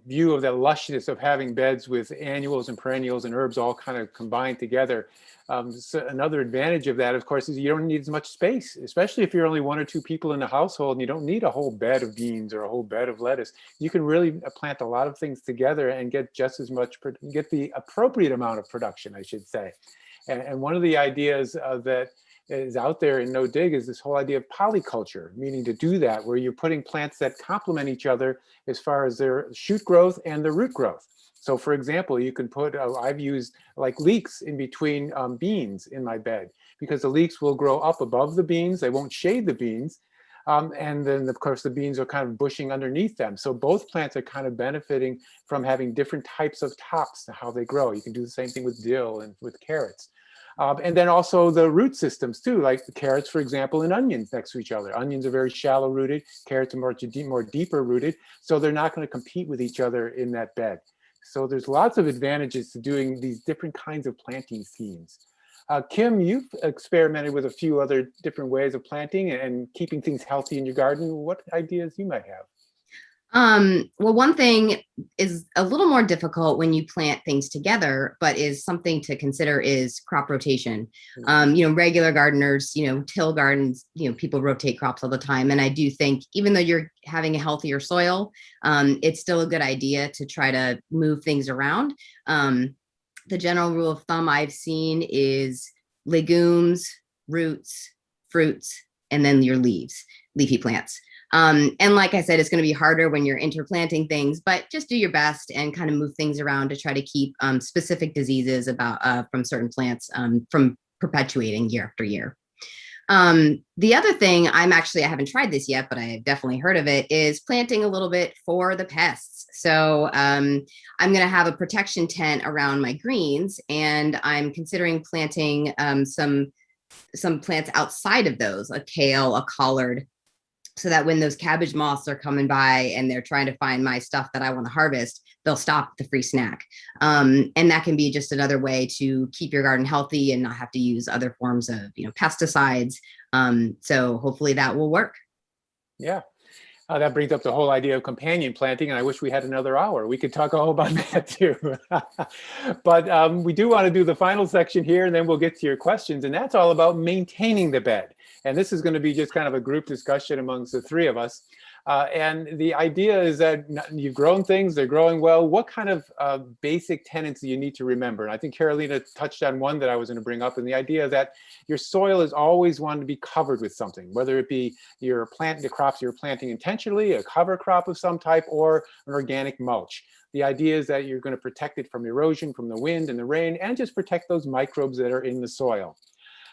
view of the lushness of having beds with annuals and perennials and herbs all kind of combined together. So another advantage of that, of course, is you don't need as much space, especially if you're only 1 or 2 people in the household and you don't need a whole bed of beans or a whole bed of lettuce. You can really plant a lot of things together and get just as much, get the appropriate amount of production, I should say. And one of the ideas that is out there in no dig is this whole idea of polyculture, meaning to do that, where you're putting plants that complement each other as far as their shoot growth and their root growth. So for example, you can put, I've used like leeks in between beans in my bed, because the leeks will grow up above the beans. They won't shade the beans. And then of course the beans are kind of bushing underneath them. So both plants are kind of benefiting from having different types of tops to how they grow. You can do the same thing with dill and with carrots. And then also the root systems too, like the carrots, for example, and onions next to each other. Onions are very shallow rooted, carrots are more deeper rooted, so they're not going to compete with each other in that bed. So there's lots of advantages to doing these different kinds of planting schemes. Kim, you've experimented with a few other different ways of planting and keeping things healthy in your garden. What ideas you might have? Well, one thing is a little more difficult when you plant things together, but is something to consider is crop rotation. Regular gardeners, till gardens, people rotate crops all the time. And I do think even though you're having a healthier soil, it's still a good idea to try to move things around. The general rule of thumb I've seen is legumes, roots, fruits, and then your leaves, leafy plants. And like I said, it's going to be harder when you're interplanting things, but just do your best and kind of move things around to try to keep specific diseases from certain plants from perpetuating year after year. The other thing I haven't tried this yet, but I've definitely heard of it, is planting a little bit for the pests. So I'm going to have a protection tent around my greens, and I'm considering planting some plants outside of those, a kale, a collard, so that when those cabbage moths are coming by and they're trying to find my stuff that I want to harvest, they'll stop the free snack. And that can be just another way to keep your garden healthy and not have to use other forms of, pesticides. So hopefully that will work. Yeah. That brings up the whole idea of companion planting, and I wish we had another hour. We could talk all about that too. But we do want to do the final section here, and then we'll get to your questions, and that's all about maintaining the bed. And this is going to be just kind of a group discussion amongst the 3 of us. And the idea is that you've grown things, they're growing well. What kind of basic tenets do you need to remember? And I think Carolina touched on one that I was going to bring up, and the idea that your soil is always wanting to be covered with something, whether it be the crops you're planting intentionally, a cover crop of some type, or an organic mulch. The idea is that you're going to protect it from erosion, from the wind and the rain, and just protect those microbes that are in the soil.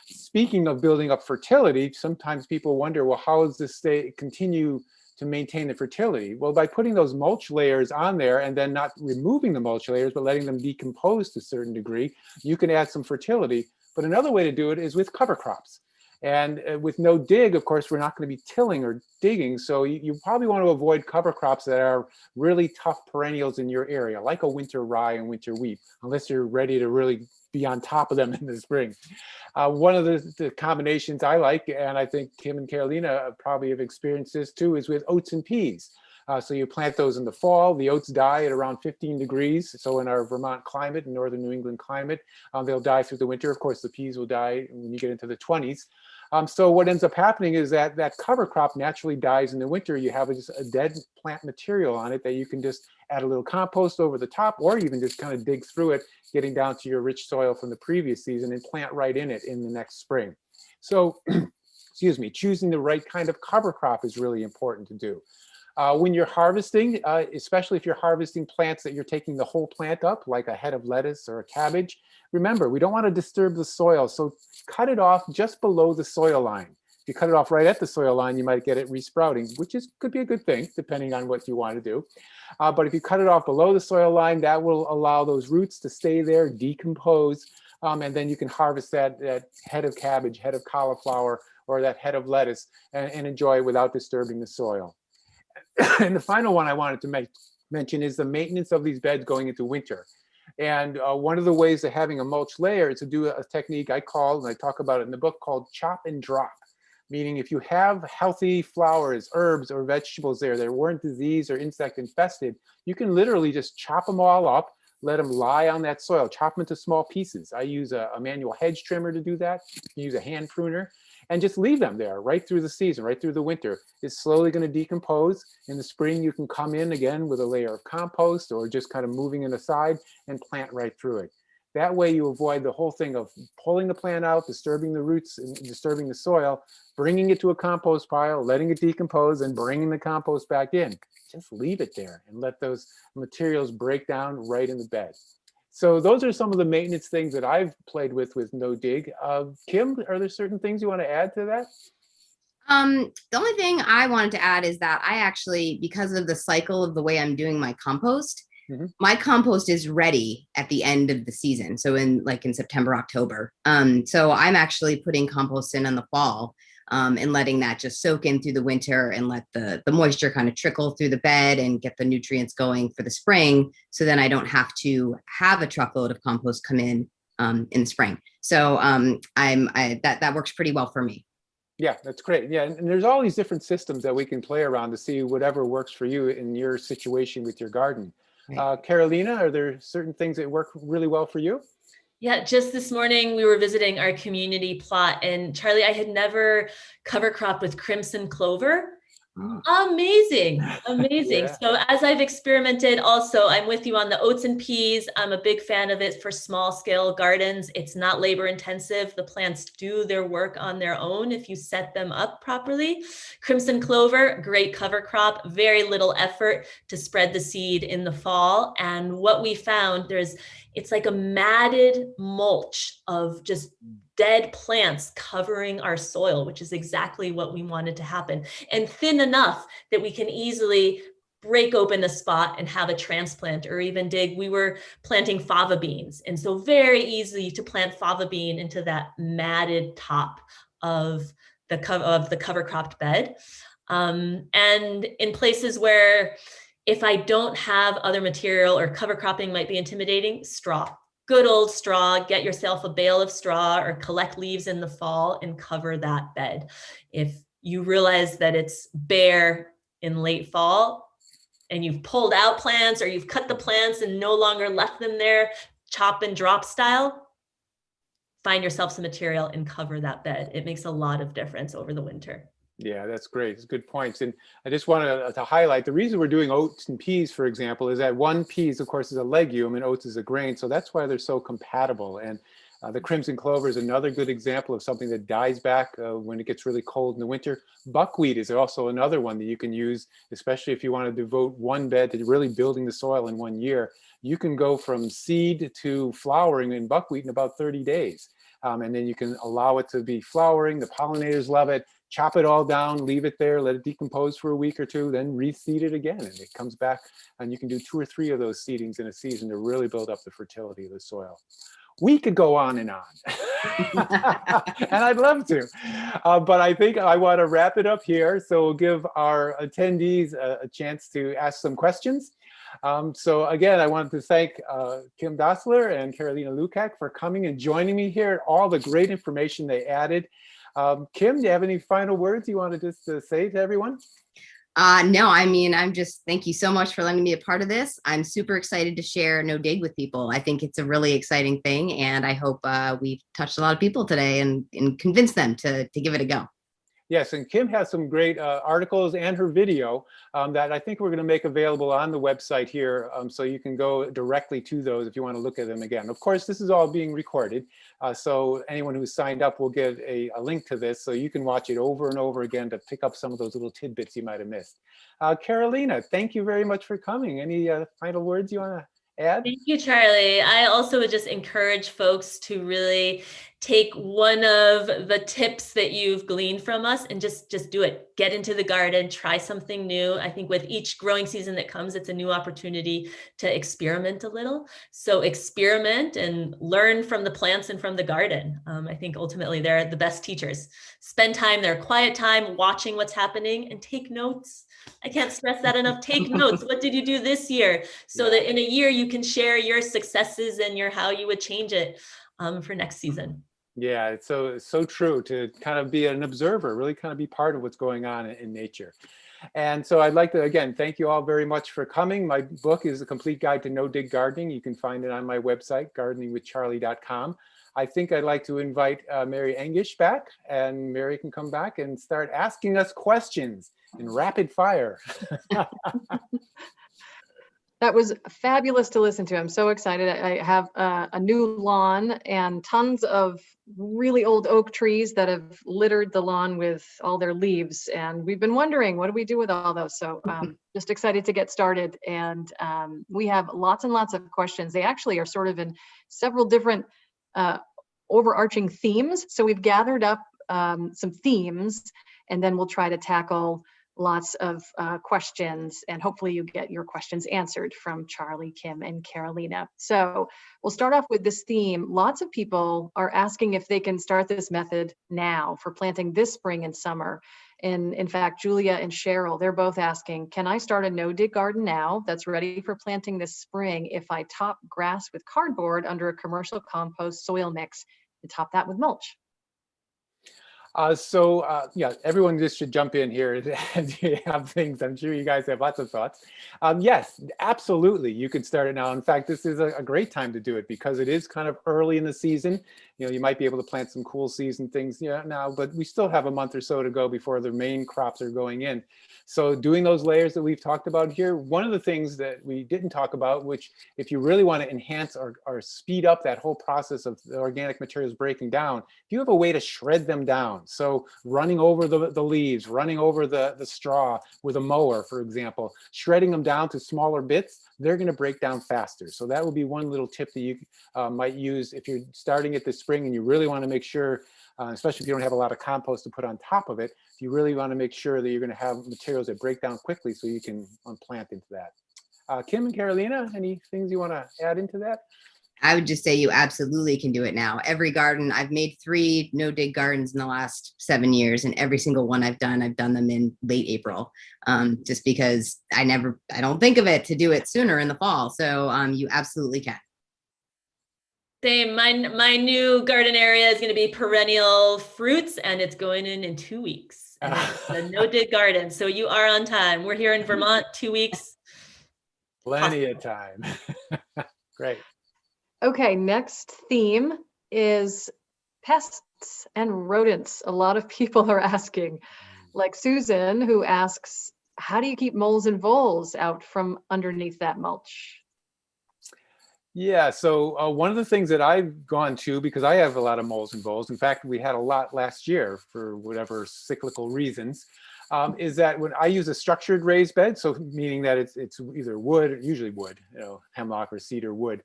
Speaking of building up fertility, sometimes people wonder, well, how does this continue to maintain the fertility? Well, by putting those mulch layers on there and then not removing the mulch layers, but letting them decompose to a certain degree, you can add some fertility. But another way to do it is with cover crops. And with no dig, of course, we're not going to be tilling or digging. So you probably want to avoid cover crops that are really tough perennials in your area, like a winter rye and winter wheat, unless you're ready to really be on top of them in the spring. One of the combinations I like, and I think Kim and Carolina probably have experienced this too, is with oats and peas. So you plant those in the fall. The oats die at around 15 degrees. So in our Vermont climate, northern New England climate, they'll die through the winter. Of course, the peas will die when you get into the 20s. So what ends up happening is that that cover crop naturally dies in the winter. You have just a dead plant material on it that you can just add a little compost over the top, or even just kind of dig through it, getting down to your rich soil from the previous season and plant right in it in the next spring. So, excuse me, choosing the right kind of cover crop is really important to do. When you're harvesting, especially if you're harvesting plants that you're taking the whole plant up, like a head of lettuce or a cabbage, remember, we don't want to disturb the soil. So cut it off just below the soil line. If you cut it off right at the soil line, you might get it resprouting, which could be a good thing, depending on what you want to do. But if you cut it off below the soil line, that will allow those roots to stay there, decompose, and then you can harvest that head of cabbage, head of cauliflower, or that head of lettuce and enjoy it without disturbing the soil. And the final one I wanted to mention is the maintenance of these beds going into winter. And one of the ways of having a mulch layer is to do a technique I call, and I talk about it in the book, called chop and drop. Meaning if you have healthy flowers, herbs, or vegetables there that weren't disease or insect infested, you can literally just chop them all up, let them lie on that soil, chop them into small pieces. I use a manual hedge trimmer to do that. You use a hand pruner, and just leave them there right through the season, right through the winter. It's slowly going to decompose. In the spring, you can come in again with a layer of compost or just kind of moving it aside and plant right through it. That way you avoid the whole thing of pulling the plant out, disturbing the roots and disturbing the soil, bringing it to a compost pile, letting it decompose, and bringing the compost back in. Just leave it there and let those materials break down right in the bed. So those are some of the maintenance things that I've played with No Dig. Kim, are there certain things you want to add to that? The only thing I wanted to add is that I actually, because of the cycle of the way I'm doing my compost, my compost is ready at the end of the season. So in September, October. So I'm actually putting compost in the fall and letting that just soak in through the winter and let the moisture kind of trickle through the bed and get the nutrients going for the spring. So then I don't have to have a truckload of compost come in the spring. So that works pretty well for me. Yeah, that's great. Yeah, and there's all these different systems that we can play around to see whatever works for you in your situation with your garden. Right. Carolina, are there certain things that work really well for you? Yeah, just this morning we were visiting our community plot, and Charlie, I had never cover cropped with crimson clover. Amazing. Yeah. So as I've experimented also, I'm with you on the oats and peas. I'm a big fan of it for small scale gardens. It's not labor intensive. The plants do their work on their own if you set them up properly. Crimson clover, great cover crop, very little effort to spread the seed in the fall. And what we found, it's like a matted mulch of just dead plants covering our soil, which is exactly what we wanted to happen, and thin enough that we can easily break open a spot and have a transplant or even dig. We were planting fava beans, and so very easy to plant fava bean into that matted top of the cover cropped bed. And in places where if I don't have other material or cover cropping might be intimidating, straw. Good old straw, get yourself a bale of straw or collect leaves in the fall and cover that bed. If you realize that it's bare in late fall and you've pulled out plants or you've cut the plants and no longer left them there, chop and drop style, find yourself some material and cover that bed. It makes a lot of difference over the winter. Yeah, that's great. It's good points. And I just wanted to highlight the reason we're doing oats and peas, for example, is that peas, of course, is a legume and oats is a grain. So that's why they're so compatible. And the crimson clover is another good example of something that dies back when it gets really cold in the winter. Buckwheat is also another one that you can use, especially if you want to devote one bed to really building the soil in 1 year. You can go from seed to flowering in buckwheat in about 30 days. And then you can allow it to be flowering. The pollinators love it. Chop it all down, leave it there, let it decompose for a week or two, then reseed it again. And it comes back, and you can do 2 or 3 of those seedings in a season to really build up the fertility of the soil. We could go on and on, and I'd love to, but I think I want to wrap it up here. So we'll give our attendees a chance to ask some questions. So again, I wanted to thank Kim Dassler and Carolina Lukac for coming and joining me here, all the great information they added. Kim, do you have any final words you wanted just to say to everyone? No, I mean, thank you so much for letting me be a part of this. I'm super excited to share No Dig with people. I think it's a really exciting thing, and I hope we've touched a lot of people today and convinced them to give it a go. Yes, and Kim has some great articles and her video that I think we're going to make available on the website here, so you can go directly to those if you want to look at them again. Of course, this is all being recorded, so anyone who's signed up will get a link to this, so you can watch it over and over again to pick up some of those little tidbits you might have missed. Carolina, thank you very much for coming. Any final words you want to add? Thank you, Charlie. I also would just encourage folks to really take one of the tips that you've gleaned from us and just do it. Get into the garden, try something new. I think with each growing season that comes, it's a new opportunity to experiment a little. So experiment and learn from the plants and from the garden. I think ultimately they're the best teachers. Spend time, their quiet time, watching what's happening and take notes. I can't stress that enough. Take notes. What did you do this year? So that in a year you can share your successes and how you would change it for next season. Yeah, it's so true to kind of be an observer, really kind of be part of what's going on in nature. And so I'd like to, again, thank you all very much for coming. My book is A Complete Guide to No-Dig Gardening. You can find it on my website, gardeningwithcharlie.com. I think I'd like to invite Mary Engish back, and Mary can come back and start asking us questions in rapid fire. That was fabulous to listen to. I'm so excited. I have a new lawn and tons of really old oak trees that have littered the lawn with all their leaves. And we've been wondering, what do we do with all those? So just excited to get started. And we have lots and lots of questions. They actually are sort of in several different overarching themes. So we've gathered up some themes, and then we'll try to tackle lots of questions, and hopefully you get your questions answered from Charlie, Kim, and Carolina. So we'll start off with this theme. Lots of people are asking if they can start this method now for planting this spring and summer. And in fact, Julia and Cheryl, they're both asking, can I start a no-dig garden now that's ready for planting this spring if I top grass with cardboard under a commercial compost soil mix and top that with mulch? Yeah, everyone just should jump in here as you have things. I'm sure you guys have lots of thoughts. Yes, absolutely. You could start it now. In fact, this is a great time to do it because it is kind of early in the season. You know, you might be able to plant some cool season things now, but we still have a month or so to go before the main crops are going in. So doing those layers that we've talked about here, one of the things that we didn't talk about, which if you really want to enhance or speed up that whole process of the organic materials breaking down, if you have a way to shred them down, so running over the leaves, running over the straw with a mower, for example, shredding them down to smaller bits, they're going to break down faster. So that would be one little tip that you might use if you're starting it this spring and you really want to make sure, especially if you don't have a lot of compost to put on top of it, you really want to make sure that you're going to have materials that break down quickly so you can plant into that. Kim and Carolina, any things you want to add into that? I would just say you absolutely can do it now. Every garden, I've made 3 no-dig gardens in the last 7 years, and every single one I've done them in late April, just because I don't think of it to do it sooner in the fall. So you absolutely can. Same. My new garden area is going to be perennial fruits, and it's going in 2 weeks. And it's a no-dig garden, so you are on time. We're here in Vermont, 2 weeks. Plenty of time. Great. Okay, next theme is pests and rodents. A lot of people are asking, like Susan, who asks, how do you keep moles and voles out from underneath that mulch? Yeah, so one of the things that I've gone to, because I have a lot of moles and voles, in fact, we had a lot last year for whatever cyclical reasons, is that when I use a structured raised bed, so meaning that it's either wood, usually wood, hemlock or cedar wood,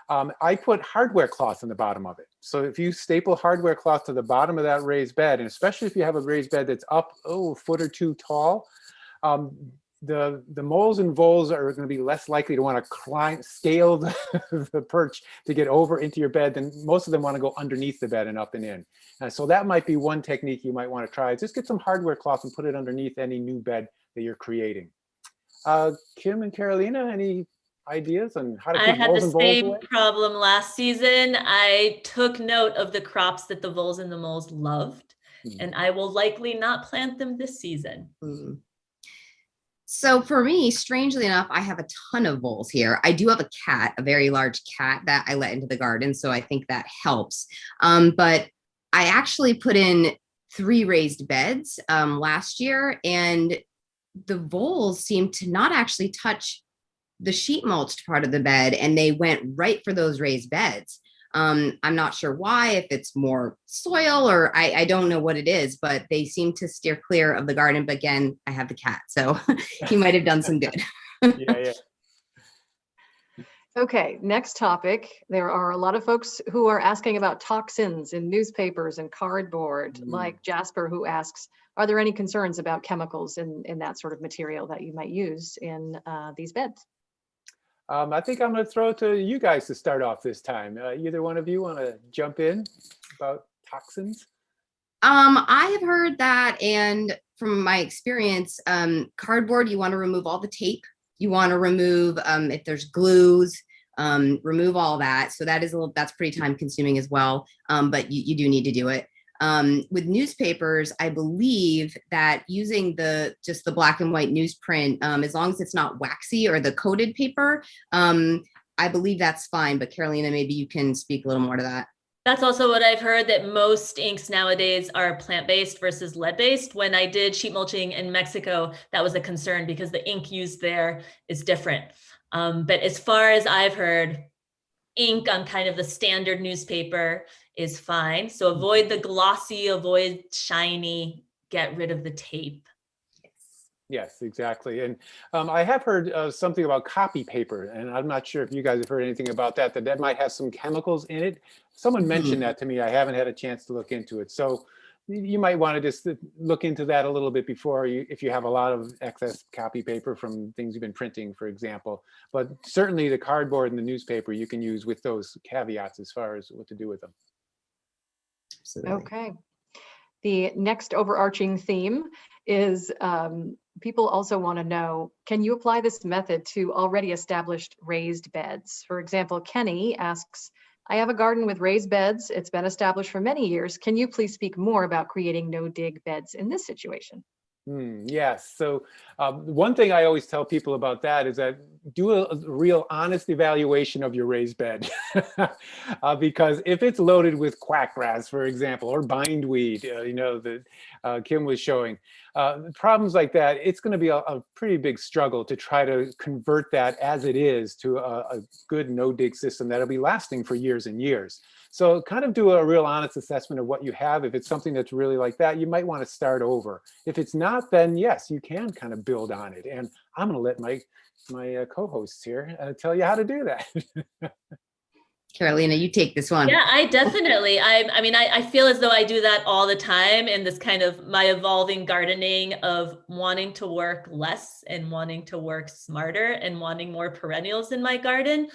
I put hardware cloth on the bottom of it. So if you staple hardware cloth to the bottom of that raised bed, and especially if you have a raised bed that's up a foot or two tall, the moles and voles are going to be less likely to want to scale the perch to get over into your bed than most of them want to go underneath the bed and up and in. So that might be one technique you might want to try. Just get some hardware cloth and put it underneath any new bed that you're creating. Kim and Carolina, any ideas on how to keep moles and voles away? I had the same problem last season. I took note of the crops that the voles and the moles loved, and I will likely not plant them this season. So for me, strangely enough, I have a ton of voles here. I do have a cat, a very large cat that I let into the garden. So I think that helps. But I actually put in 3 raised beds last year, and the voles seem to not actually touch the sheet mulched part of the bed, and they went right for those raised beds. I'm not sure why, if it's more soil or I don't know what it is, but they seem to steer clear of the garden. But again, I have the cat, so he might have done some good. Yeah. Okay, next topic. There are a lot of folks who are asking about toxins in newspapers and cardboard, like Jasper, who asks, are there any concerns about chemicals in that sort of material that you might use in these beds? I think I'm going to throw it to you guys to start off this time. Either one of you want to jump in about toxins? I have heard that, and from my experience, cardboard, you want to remove all the tape. You want to remove if there's glues, remove all that. So that's pretty time consuming as well. But you do need to do it. With newspapers, I believe that using just the black and white newsprint, as long as it's not waxy or the coated paper, I believe that's fine. But Carolina, maybe you can speak a little more to that. That's also what I've heard, that most inks nowadays are plant-based versus lead-based. When I did sheet mulching in Mexico, that was a concern because the ink used there is different. But as far as I've heard, ink on kind of the standard newspaper is fine. So avoid the glossy, avoid shiny, get rid of the tape. Yes, exactly. And I have heard something about copy paper, and I'm not sure if you guys have heard anything about that, that might have some chemicals in it. Someone mentioned that to me. I haven't had a chance to look into it. So you might want to just look into that a little bit before if you have a lot of excess copy paper from things you've been printing, for example. But certainly the cardboard and the newspaper you can use with those caveats as far as what to do with them. Absolutely. Okay. The next overarching theme is people also want to know, can you apply this method to already established raised beds? For example, Kenny asks, I have a garden with raised beds. It's been established for many years. Can you please speak more about creating no-dig beds in this situation? Yes. So one thing I always tell people about that is that do a real honest evaluation of your raised bed. Because if it's loaded with quackgrass, for example, or bindweed, that Kim was showing, problems like that, it's going to be a pretty big struggle to try to convert that as it is to a good no-dig system that'll be lasting for years and years. So kind of do a real honest assessment of what you have. If it's something that's really like that, you might want to start over. If it's not, then yes, you can kind of build on it. And I'm going to let my co-hosts here tell you how to do that. Carolina, you take this one. Yeah, I definitely. I feel as though I do that all the time in this kind of my evolving gardening of wanting to work less and wanting to work smarter and wanting more perennials in my garden.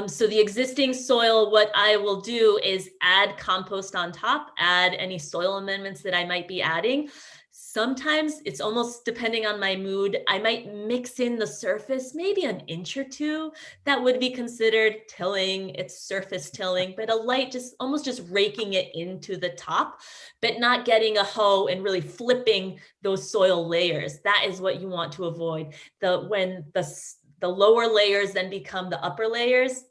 So the existing soil, what I will do is add compost on top, add any soil amendments that I might be adding. Sometimes it's almost depending on my mood. I might mix in the surface, maybe an inch or two. That would be considered tilling. It's surface tilling, but a light, almost just raking it into the top, but not getting a hoe and really flipping those soil layers. That is what you want to avoid. When the lower layers then become the upper layers,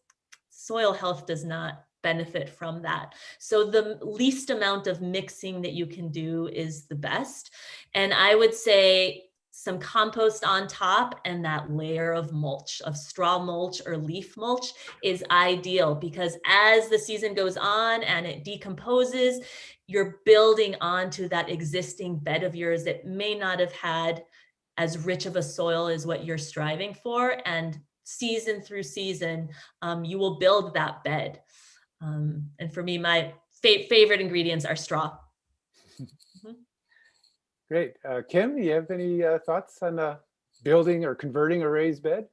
soil health does not benefit from that. So the least amount of mixing that you can do is the best. And I would say some compost on top and that layer of mulch, of straw mulch or leaf mulch, is ideal, because as the season goes on and it decomposes, you're building onto that existing bed of yours that may not have had as rich of a soil as what you're striving for. And season through season, you will build that bed. And for me, my favorite ingredients are straw. Great. Kim, do you have any thoughts on building or converting a raised bed?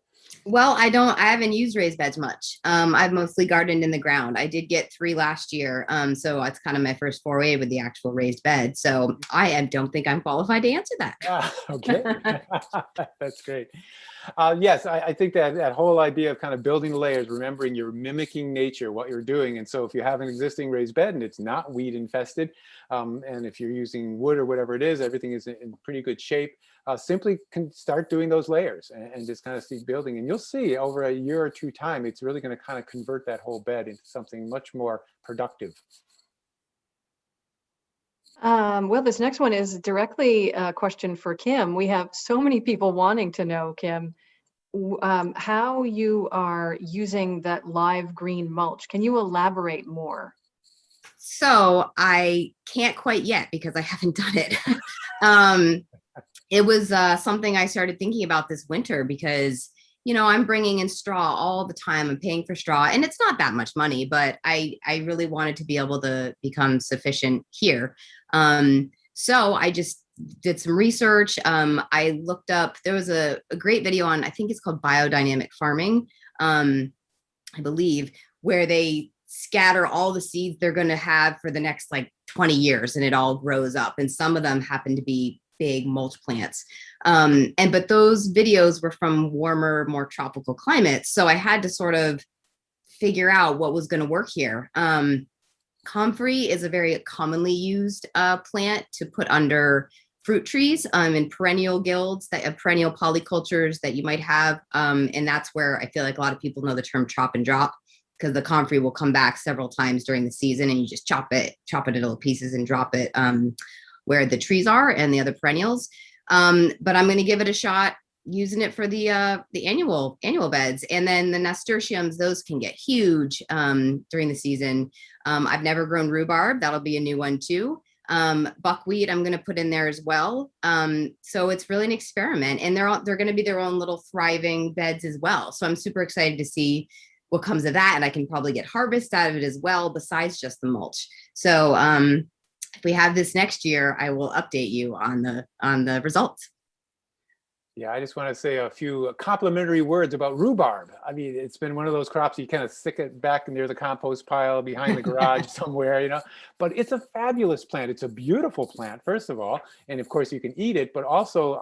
Well, I haven't used raised beds much. I've mostly gardened in the ground. I did get 3 last year. So it's kind of my first foray with the actual raised bed. So I don't think I'm qualified to answer that. Okay. That's great. Yes, I think that whole idea of kind of building the layers, remembering you're mimicking nature, what you're doing. And so if you have an existing raised bed and it's not weed infested, and if you're using wood or whatever it is, everything is in pretty good shape, simply can start doing those layers and just kind of see building. And you'll see over a year or two time, it's really going to kind of convert that whole bed into something much more productive. Well, this next one is directly a question for Kim. We have so many people wanting to know, Kim, how you are using that live green mulch. Can you elaborate more? So I can't quite yet because I haven't done it. It was something I started thinking about this winter because, you know, I'm bringing in straw all the time. I'm paying for straw and it's not that much money, but I really wanted to be able to become sufficient here. So I just did some research. I looked up, there was a great video on, I think it's called biodynamic farming, I believe, where they scatter all the seeds they're going to have for the next like 20 years and it all grows up. And some of them happen to be big mulch plants. But those videos were from warmer, more tropical climates. So I had to sort of figure out what was going to work here. Comfrey is a very commonly used plant to put under fruit trees and perennial guilds, that perennial polycultures that you might have. And that's where I feel like a lot of people know the term chop and drop, because the comfrey will come back several times during the season and you just chop it into little pieces and drop it where the trees are and the other perennials. But I'm going to give it a shot using it for the annual beds. And then the nasturtiums, those can get huge during the season. I've never grown rhubarb. That'll be a new one too. Buckwheat, I'm going to put in there as well. So it's really an experiment, and they're going to be their own little thriving beds as well. So I'm super excited to see what comes of that. And I can probably get harvest out of it as well, besides just the mulch. So if we have this next year, I will update you on the results. Yeah, I just want to say a few complimentary words about rhubarb. I mean, it's been one of those crops you kind of stick it back near the compost pile behind the garage somewhere, you know, but it's a fabulous plant. It's a beautiful plant, first of all. And of course you can eat it, but also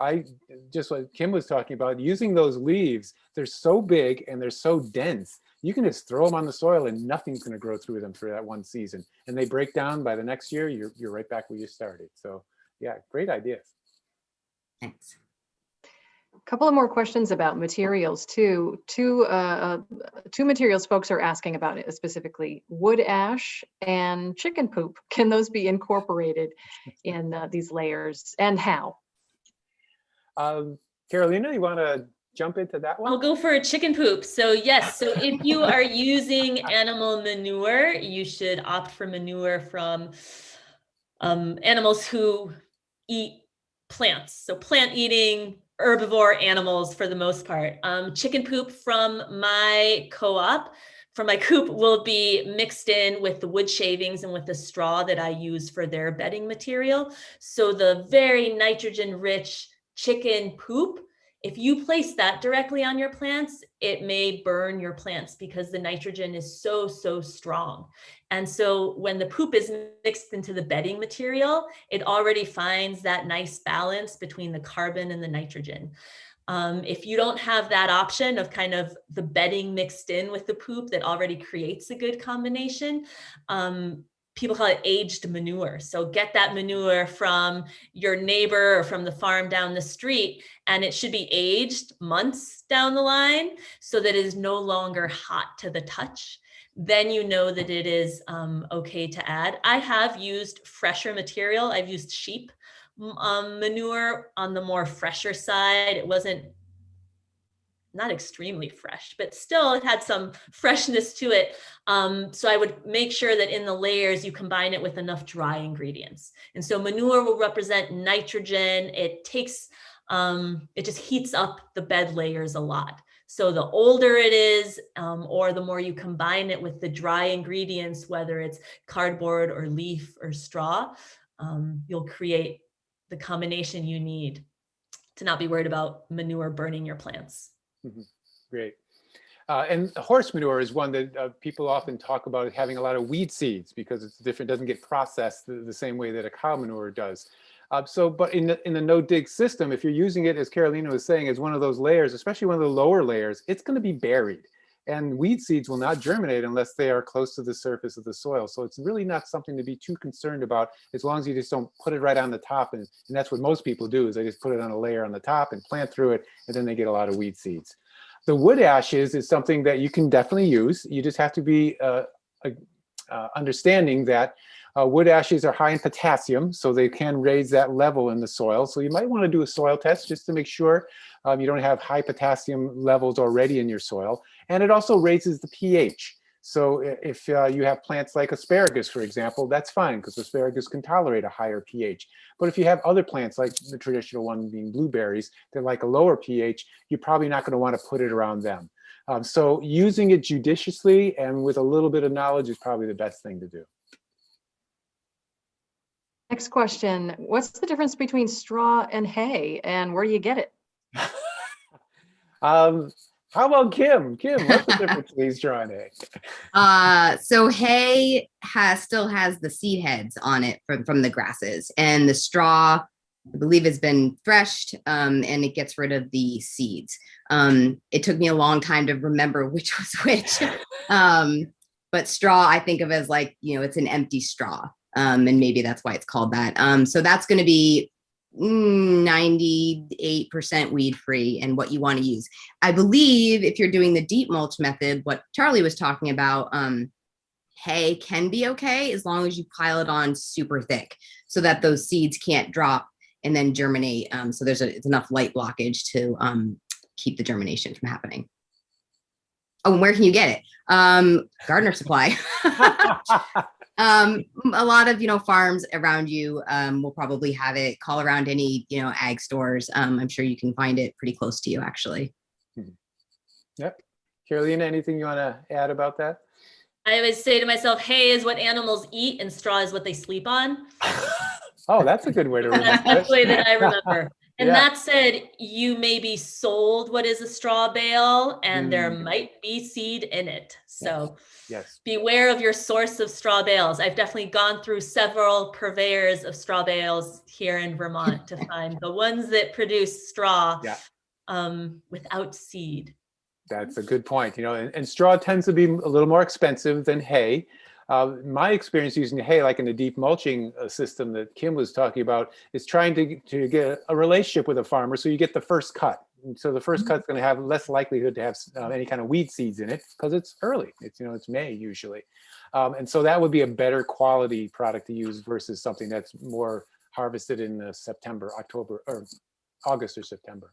just what Kim was talking about, using those leaves, they're so big and they're so dense. You can just throw them on the soil and nothing's going to grow through them for that one season. And they break down by the next year, you're right back where you started. So yeah, great ideas. Thanks. A couple of more questions about materials too. Two materials folks are asking about it specifically: wood ash and chicken poop. Can those be incorporated in these layers, and how? Carolina, you want to jump into that one? I'll go for a chicken poop. So yes, so if you are using animal manure, you should opt for manure from animals who eat plants. So plant eating herbivore animals for the most part. Chicken poop from my co-op, from my coop, will be mixed in with the wood shavings and with the straw that I use for their bedding material. So the very nitrogen rich chicken poop, if you place that directly on your plants, it may burn your plants because the nitrogen is so strong. And so when the poop is mixed into the bedding material, it already finds that nice balance between the carbon and the nitrogen. If you don't have that option of kind of the bedding mixed in with the poop that already creates a good combination, people call it aged manure. So get that manure from your neighbor or from the farm down the street, and it should be aged months down the line so that it is no longer hot to the touch. Then you know that it is okay to add. I have used fresher material. I've used sheep manure on the more fresher side. It wasn't not extremely fresh, but still it had some freshness to it. So I would make sure that in the layers you combine it with enough dry ingredients. And so manure will represent nitrogen. It takes, it just heats up the bed layers a lot. So the older it is, or the more you combine it with the dry ingredients, whether it's cardboard or leaf or straw, you'll create the combination you need to not be worried about manure burning your plants. Mm-hmm. Great. And horse manure is one that people often talk about having a lot of weed seeds because it's different, doesn't get processed the same way that a cow manure does. But in the no-dig system, if you're using it, as Carolina was saying, as one of those layers, especially one of the lower layers, it's going to be buried. And weed seeds will not germinate unless they are close to the surface of the soil. So it's really not something to be too concerned about, as long as you just don't put it right on the top. And that's what most people do, is they just put it on a layer on the top and plant through it, and then they get a lot of weed seeds. The wood ashes is something that you can definitely use. You just have to be understanding that wood ashes are high in potassium, so they can raise that level in the soil. So you might want to do a soil test just to make sure you don't have high potassium levels already in your soil. And it also raises the pH. So if you have plants like asparagus, for example, that's fine, because asparagus can tolerate a higher pH. But if you have other plants, like the traditional one being blueberries, that like a lower pH, you're probably not going to want to put it around them. So using it judiciously and with a little bit of knowledge is probably the best thing to do. Next question. What's the difference between straw and hay, and where do you get it? How about Kim? Kim, what's the difference between straw and hay? So hay still has the seed heads on it from the grasses, and the straw, I believe, has been threshed, and it gets rid of the seeds. It took me a long time to remember which was which. But straw, I think of as like, it's an empty straw. And maybe that's why it's called that. So that's going to be 98% weed free, and what you want to use. I believe if you're doing the deep mulch method, what Charlie was talking about, hay can be okay as long as you pile it on super thick so that those seeds can't drop and then germinate. So it's enough light blockage to keep the germination from happening. Oh, and where can you get it? Gardener Supply. A lot of, farms around you will probably have it. Call around any, ag stores. I'm sure you can find it pretty close to you, actually. Yep. Carolina, anything you want to add about that? I always say to myself, hay is what animals eat and straw is what they sleep on. Oh, that's a good way to remember. That's the way that I remember. And Yeah. that said, you may be sold what is a straw bale, and there might be seed in it. So yes. Beware of your source of straw bales. I've definitely gone through several purveyors of straw bales here in Vermont to find the ones that produce straw without seed. That's a good point. And straw tends to be a little more expensive than hay. My experience using hay, like in the deep mulching system that Kim was talking about, is trying to get a relationship with a farmer, so you get the first cut. And so the first cut's going to have less likelihood to have any kind of weed seeds in it, because it's early. It's May usually, and so that would be a better quality product to use versus something that's more harvested in September, October, or August or September.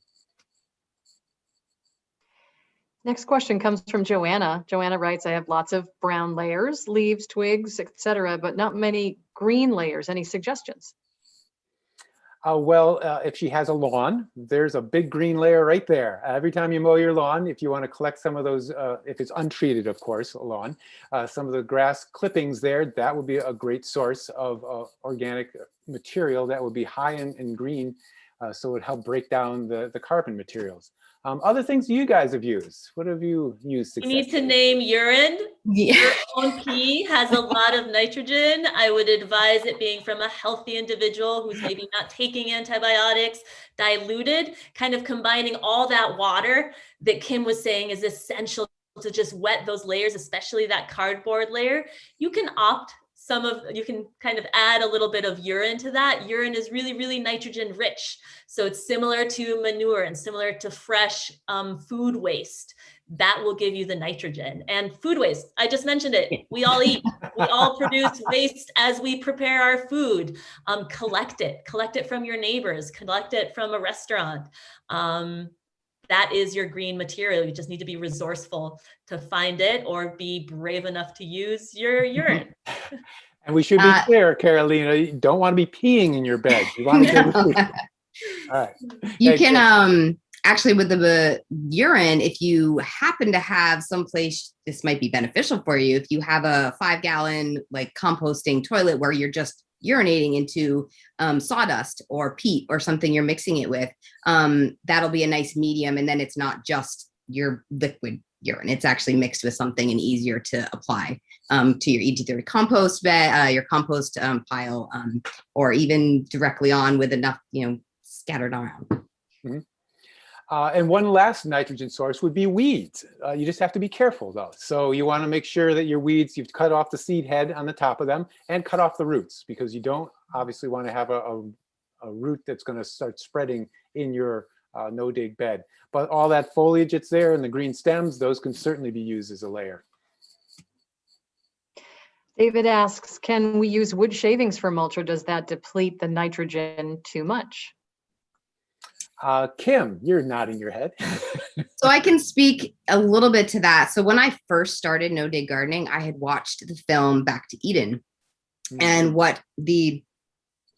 Next question comes from Joanna. Joanna writes, I have lots of brown layers, leaves, twigs, etc., but not many green layers. Any suggestions? Well, if she has a lawn, there's a big green layer right there. Every time you mow your lawn, if you want to collect some of those, if it's untreated, of course, a lawn, some of the grass clippings there, that would be a great source of organic material that would be high in green, so it would help break down the carbon materials. Other things you guys have used. What have you used successfully? You need to name urine. Yeah. Your own pee has a lot of nitrogen. I would advise it being from a healthy individual who's maybe not taking antibiotics, diluted, kind of combining all that water that Kim was saying is essential to just wet those layers, especially that cardboard layer. You can you can kind of add a little bit of urine to that. Urine is really, really nitrogen rich. So it's similar to manure and similar to fresh food waste. That will give you the nitrogen. And food waste, I just mentioned it. We all eat. We all produce waste as we prepare our food. Collect it from your neighbors, collect it from a restaurant. That is your green material. You just need to be resourceful to find it, or be brave enough to use your urine. And we should be clear, Carolina, you don't want to be peeing in your bed. You want to get all right. You can actually, with the urine, if you happen to have someplace, this might be beneficial for you. If you have a 5-gallon like composting toilet where you're just urinating into sawdust or peat or something you're mixing it with, that'll be a nice medium. And then it's not just your liquid urine. It's actually mixed with something and easier to apply to your either compost bed, your compost pile, or even directly on with enough, scattered around. Mm-hmm. And one last nitrogen source would be weeds. You just have to be careful though. So you want to make sure that your weeds, you've cut off the seed head on the top of them and cut off the roots, because you don't obviously want to have a root that's going to start spreading in your no-dig bed. But all that foliage that's there and the green stems, those can certainly be used as a layer. David asks, can we use wood shavings for mulch, or does that deplete the nitrogen too much? Kim, you're nodding your head. So I can speak a little bit to that. So when I first started No Dig Gardening, I had watched the film Back to Eden. And what the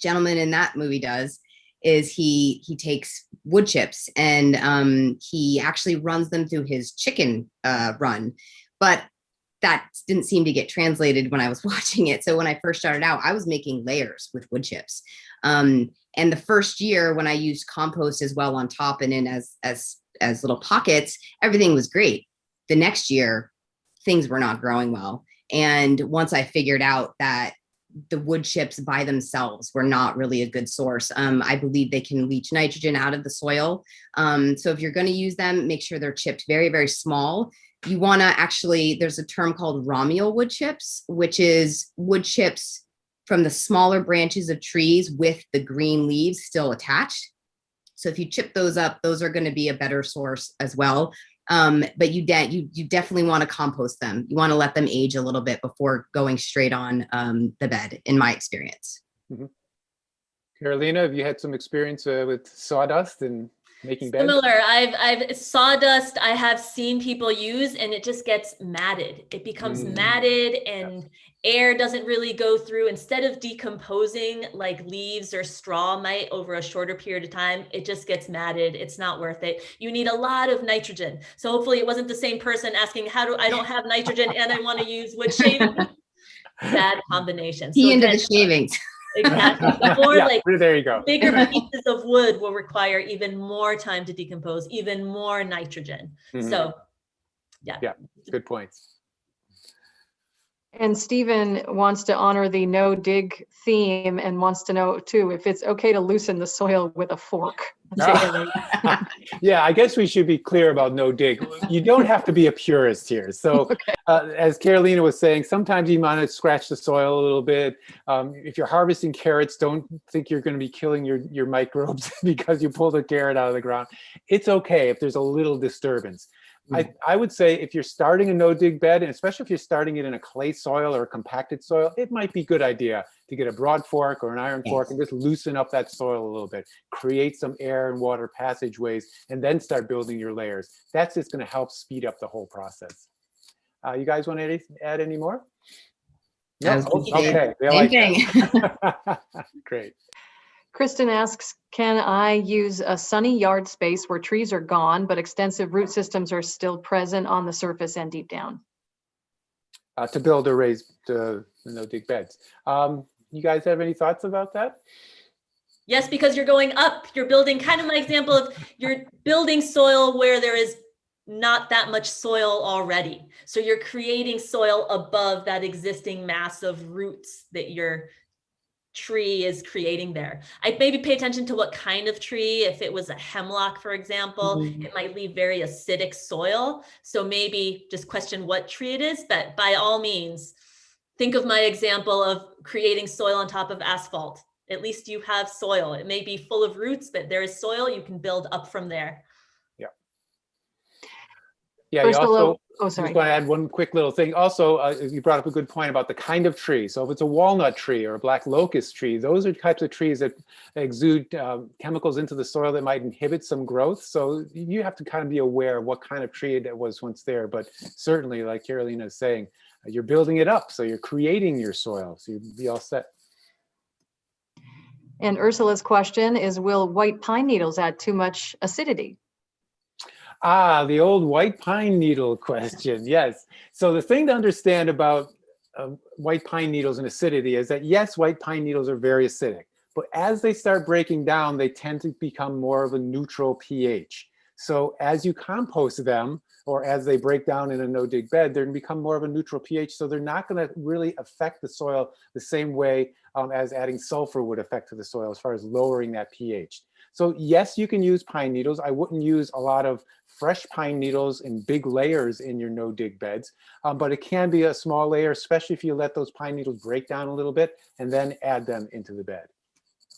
gentleman in that movie does is he takes wood chips and he actually runs them through his chicken run. But that didn't seem to get translated when I was watching it. So when I first started out, I was making layers with wood chips. And the first year when I used compost as well on top and in as little pockets, everything was great. The next year, things were not growing well. And once I figured out that the wood chips by themselves were not really a good source, I believe they can leach nitrogen out of the soil. So if you're going to use them, make sure they're chipped very, very small. You want to actually, there's a term called ramial wood chips, which is wood chips from the smaller branches of trees with the green leaves still attached. So if you chip those up, those are going to be a better source as well. But you definitely want to compost them. You want to let them age a little bit before going straight on the bed, in my experience. Mm-hmm. Carolina, have you had some experience with sawdust and making beds? Similar. I've sawdust I have seen people use, and it just gets matted. It becomes matted, and air doesn't really go through. Instead of decomposing like leaves or straw might over a shorter period of time, it just gets matted. It's not worth it. You need a lot of nitrogen. So hopefully it wasn't the same person asking, I don't have nitrogen and I want to use wood shavings. Bad combination. He into the shavings. Exactly. Or yeah, there you go. Bigger pieces of wood will require even more time to decompose, even more nitrogen. So yeah, good points. And Stephen wants to honor the no dig theme and wants to know too if it's okay to loosen the soil with a fork. Yeah, I guess we should be clear about no dig. You don't have to be a purist here. So as Carolina was saying, sometimes you want to scratch the soil a little bit. If you're harvesting carrots, don't think you're going to be killing your microbes because you pulled a carrot out of the ground. It's okay if there's a little disturbance. I would say if you're starting a no-dig bed, and especially if you're starting it in a clay soil or a compacted soil, it might be a good idea to get a broad fork or an iron fork and just loosen up that soil a little bit, create some air and water passageways, and then start building your layers. That's just going to help speed up the whole process. You guys want to add any more? No? Okay, they like that. Great. Kristen asks, can I use a sunny yard space where trees are gone, but extensive root systems are still present on the surface and deep down? To build or raise no-dig beds. You guys have any thoughts about that? Yes, because you're going up, you're building, kind of my example of you're building soil where there is not that much soil already. So you're creating soil above that existing mass of roots that your tree is creating there. I'd maybe pay attention to what kind of tree. If it was a hemlock, for example, it might leave very acidic soil. So maybe just question what tree it is, but by all means, think of my example of creating soil on top of asphalt. At least you have soil. It may be full of roots, but there is soil. You can build up from there. Yeah, you also, sorry. just want to add one quick little thing. Also, you brought up a good point about the kind of tree. So if it's a walnut tree or a black locust tree, those are types of trees that exude chemicals into the soil that might inhibit some growth. So you have to kind of be aware of what kind of tree that was once there. But certainly, like Carolina is saying, you're building it up. So you're creating your soil. So you'll be all set. And Ursula's question is, will white pine needles add too much acidity? Ah, the old white pine needle question. Yes. So the thing to understand about white pine needles and acidity is that, yes, white pine needles are very acidic, but as they start breaking down, they tend to become more of a neutral pH. So as you compost them, or as they break down in a no-dig bed, they're going to become more of a neutral pH. So they're not going to really affect the soil the same way as adding sulfur would affect to the soil as far as lowering that pH. So yes, you can use pine needles. I wouldn't use a lot of fresh pine needles in big layers in your no-dig beds, but it can be a small layer, especially if you let those pine needles break down a little bit and then add them into the bed.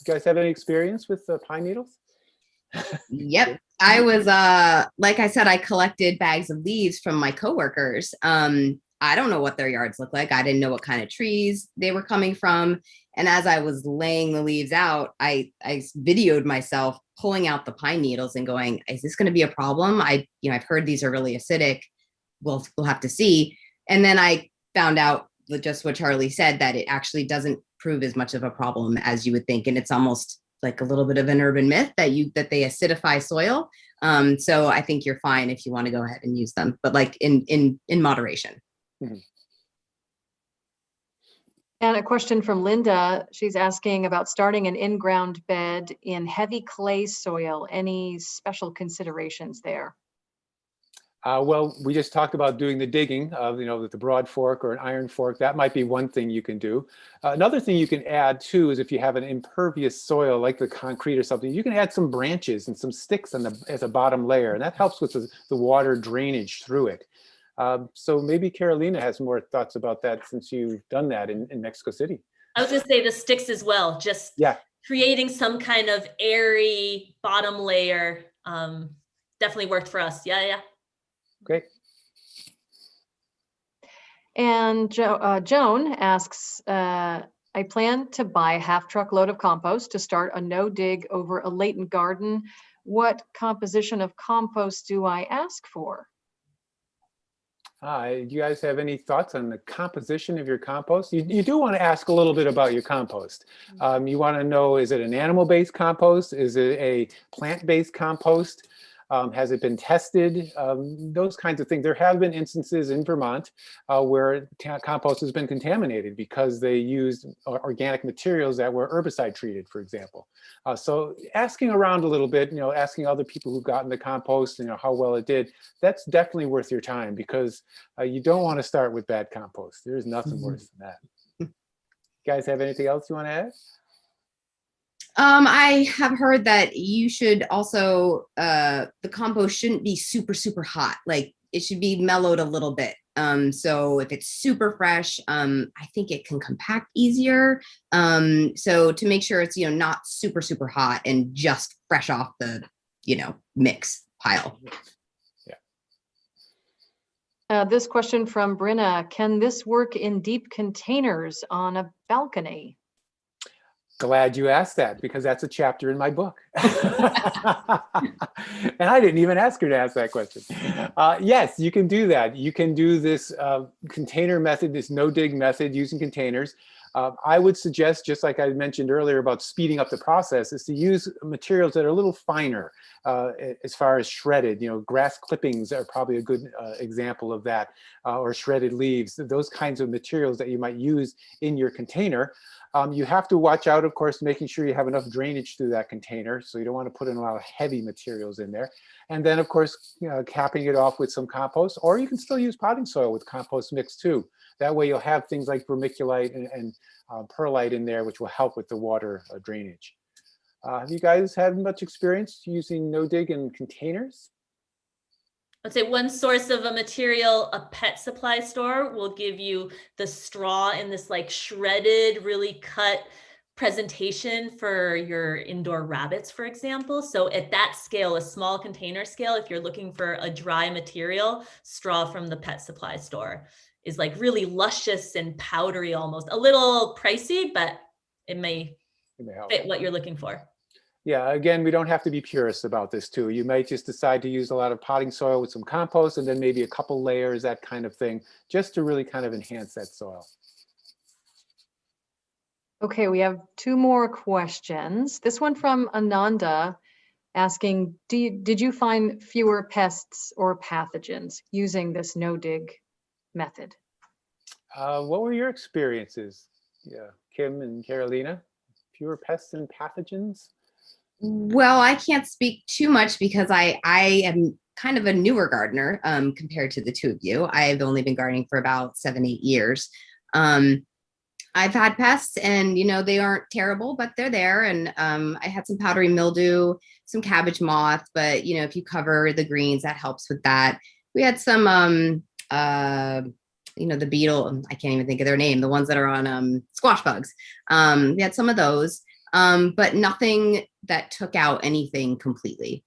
You guys have any experience with pine needles? Yep. I was like I said, I collected bags of leaves from my coworkers. I don't know what their yards look like. I didn't know what kind of trees they were coming from. And as I was laying the leaves out, I videoed myself pulling out the pine needles and going, is this going to be a problem? I've heard these are really acidic. We'll have to see. And then I found out just what Charlie said, that it actually doesn't prove as much of a problem as you would think. And it's almost like a little bit of an urban myth that they acidify soil. So I think you're fine if you want to go ahead and use them, but like in moderation. Mm-hmm. And a question from Linda. She's asking about starting an in-ground bed in heavy clay soil. Any special considerations there? Well, we just talked about doing the digging of, with the broad fork or an iron fork. That might be one thing you can do. Another thing you can add too is if you have an impervious soil like the concrete or something, you can add some branches and some sticks as a bottom layer, and that helps with the water drainage through it. So maybe Carolina has more thoughts about that since you've done that in Mexico City. I was going to say the sticks as well, just creating some kind of airy bottom layer definitely worked for us. Yeah. Great. And Joan asks, I plan to buy a half truckload of compost to start a no dig over a latent garden. What composition of compost do I ask for? Do you guys have any thoughts on the composition of your compost? You do want to ask a little bit about your compost. You want to know, is it an animal-based compost? Is it a plant-based compost? Has it been tested? Those kinds of things. There have been instances in Vermont where compost has been contaminated because they used organic materials that were herbicide treated, for example. So asking around a little bit, asking other people who've gotten the compost, how well it did, that's definitely worth your time, because you don't want to start with bad compost. There's nothing worse than that. You guys have anything else you want to add? I have heard that you should also, the compost shouldn't be super, super hot. Like it should be mellowed a little bit. So if it's super fresh, I think it can compact easier. So to make sure it's, not super, super hot and just fresh off the, mix pile. Yeah. This question from Brinna, can this work in deep containers on a balcony? Glad you asked that, because that's a chapter in my book. And I didn't even ask her to ask that question. Yes, you can do that. You can do this container method, this no-dig method using containers. I would suggest, just like I mentioned earlier about speeding up the process, is to use materials that are a little finer as far as shredded. Grass clippings are probably a good example of that, or shredded leaves, those kinds of materials that you might use in your container. You have to watch out, of course, making sure you have enough drainage through that container. So you don't want to put in a lot of heavy materials in there. And then, of course, capping it off with some compost, or you can still use potting soil with compost mix too. That way you'll have things like vermiculite and perlite in there, which will help with the water drainage. Have you guys had much experience using no-dig in containers? I'd say one source of a material, a pet supply store will give you the straw in this like shredded, really cut presentation for your indoor rabbits, for example. So at that scale, a small container scale, if you're looking for a dry material, straw from the pet supply store is like really luscious and powdery, almost a little pricey, but it may fit what you're looking for. Yeah, again, we don't have to be purists about this too. You might just decide to use a lot of potting soil with some compost and then maybe a couple layers, that kind of thing, just to really kind of enhance that soil. Okay, we have two more questions. This one from Ananda asking, did you find fewer pests or pathogens using this no-dig method? What were your experiences, Kim and Carolina? Fewer pests and pathogens? Well, I can't speak too much because I am kind of a newer gardener compared to the two of you. I've only been gardening for about 7-8 years. I've had pests and, they aren't terrible, but they're there. And I had some powdery mildew, some cabbage moth, but, if you cover the greens, that helps with that. We had some, the beetle, I can't even think of their name, the ones that are on squash bugs. We had some of those, but nothing that took out anything completely.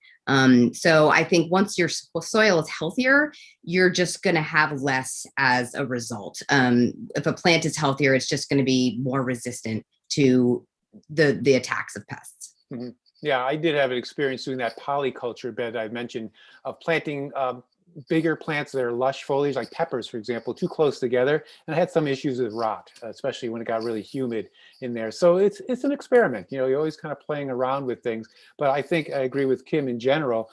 So I think once your soil is healthier, you're just going to have less as a result. If a plant is healthier, it's just going to be more resistant to the attacks of pests. Mm-hmm. Yeah, I did have an experience doing that polyculture bed I mentioned, of planting bigger plants that are lush foliage, like peppers, for example, too close together. And I had some issues with rot, especially when it got really humid in there. So it's an experiment. You're always kind of playing around with things. But I think I agree with Kim in general.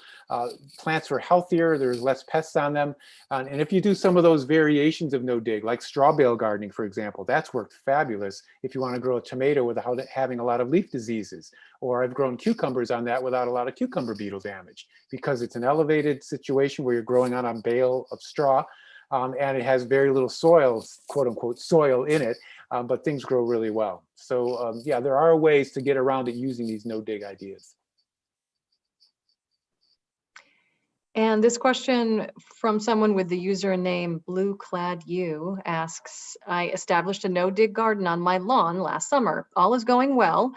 Plants were healthier. There's less pests on them. And if you do some of those variations of no dig, like straw bale gardening, for example, that's worked fabulous if you want to grow a tomato without having a lot of leaf diseases. Or I've grown cucumbers on that without a lot of cucumber beetle damage, because it's an elevated situation where you're growing on a bale of straw, and it has very little soil, quote unquote, soil in it, but things grow really well. So yeah, there are ways to get around it using these no dig ideas. And this question from someone with the username BlueCladU asks, I established a no-dig garden on my lawn last summer. All is going well.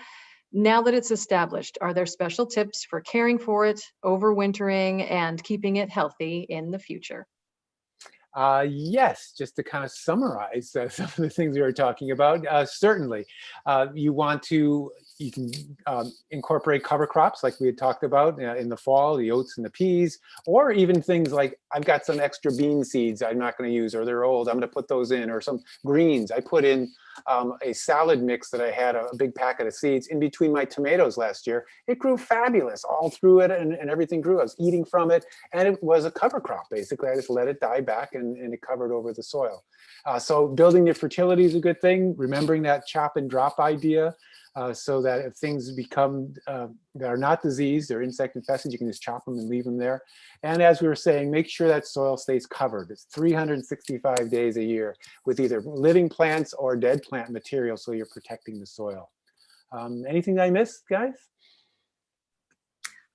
Now that it's established, are there special tips for caring for it, overwintering, and keeping it healthy in the future? Yes, just to kind of summarize some of the things we were talking about, certainly. You can incorporate cover crops like we had talked about in the fall, the oats and the peas, or even things like, I've got some extra bean seeds I'm not going to use, or they're old, I'm going to put those in, or some greens. I put in a salad mix that I had, a big packet of seeds in between my tomatoes last year. It grew fabulous all through it, and everything grew. I was eating from it, and it was a cover crop, basically. I just let it die back, and it covered over the soil. So building your fertility is a good thing. Remembering that chop and drop idea, so that if things become that are not diseased or insect infested, you can just chop them and leave them there. And as we were saying, make sure that soil stays covered. It's 365 days a year with either living plants or dead plant material, so you're protecting the soil. Anything I missed, guys?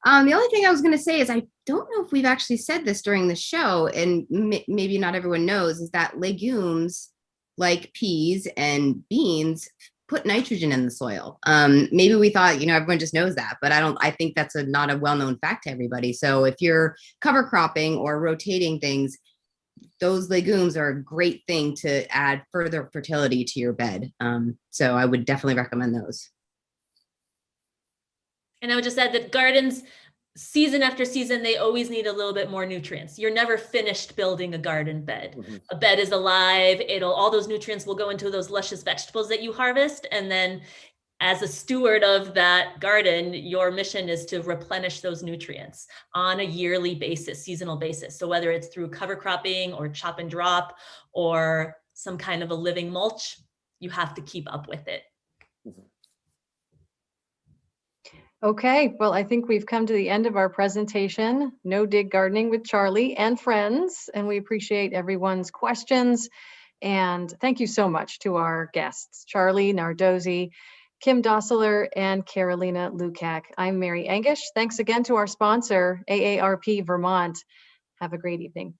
The only thing I was going to say is, I don't know if we've actually said this during the show, and maybe not everyone knows, is that legumes like peas and beans put nitrogen in the soil. Maybe we thought, everyone just knows that, but I think that's not a well-known fact to everybody. So if you're cover cropping or rotating things, those legumes are a great thing to add further fertility to your bed. So I would definitely recommend those. And I would just add that gardens, season after season, they always need a little bit more nutrients. You're never finished building a garden bed. Mm-hmm. A bed is alive. All those nutrients will go into those luscious vegetables that you harvest. And then as a steward of that garden, your mission is to replenish those nutrients on a yearly basis, seasonal basis. So whether it's through cover cropping or chop and drop or some kind of a living mulch, you have to keep up with it. Mm-hmm. Okay, well, I think we've come to the end of our presentation, No Dig Gardening with Charlie and Friends, and we appreciate everyone's questions. And thank you so much to our guests, Charlie Nardozzi, Kim Dossler, and Carolina Lukac. I'm Mary Angish. Thanks again to our sponsor, AARP Vermont. Have a great evening.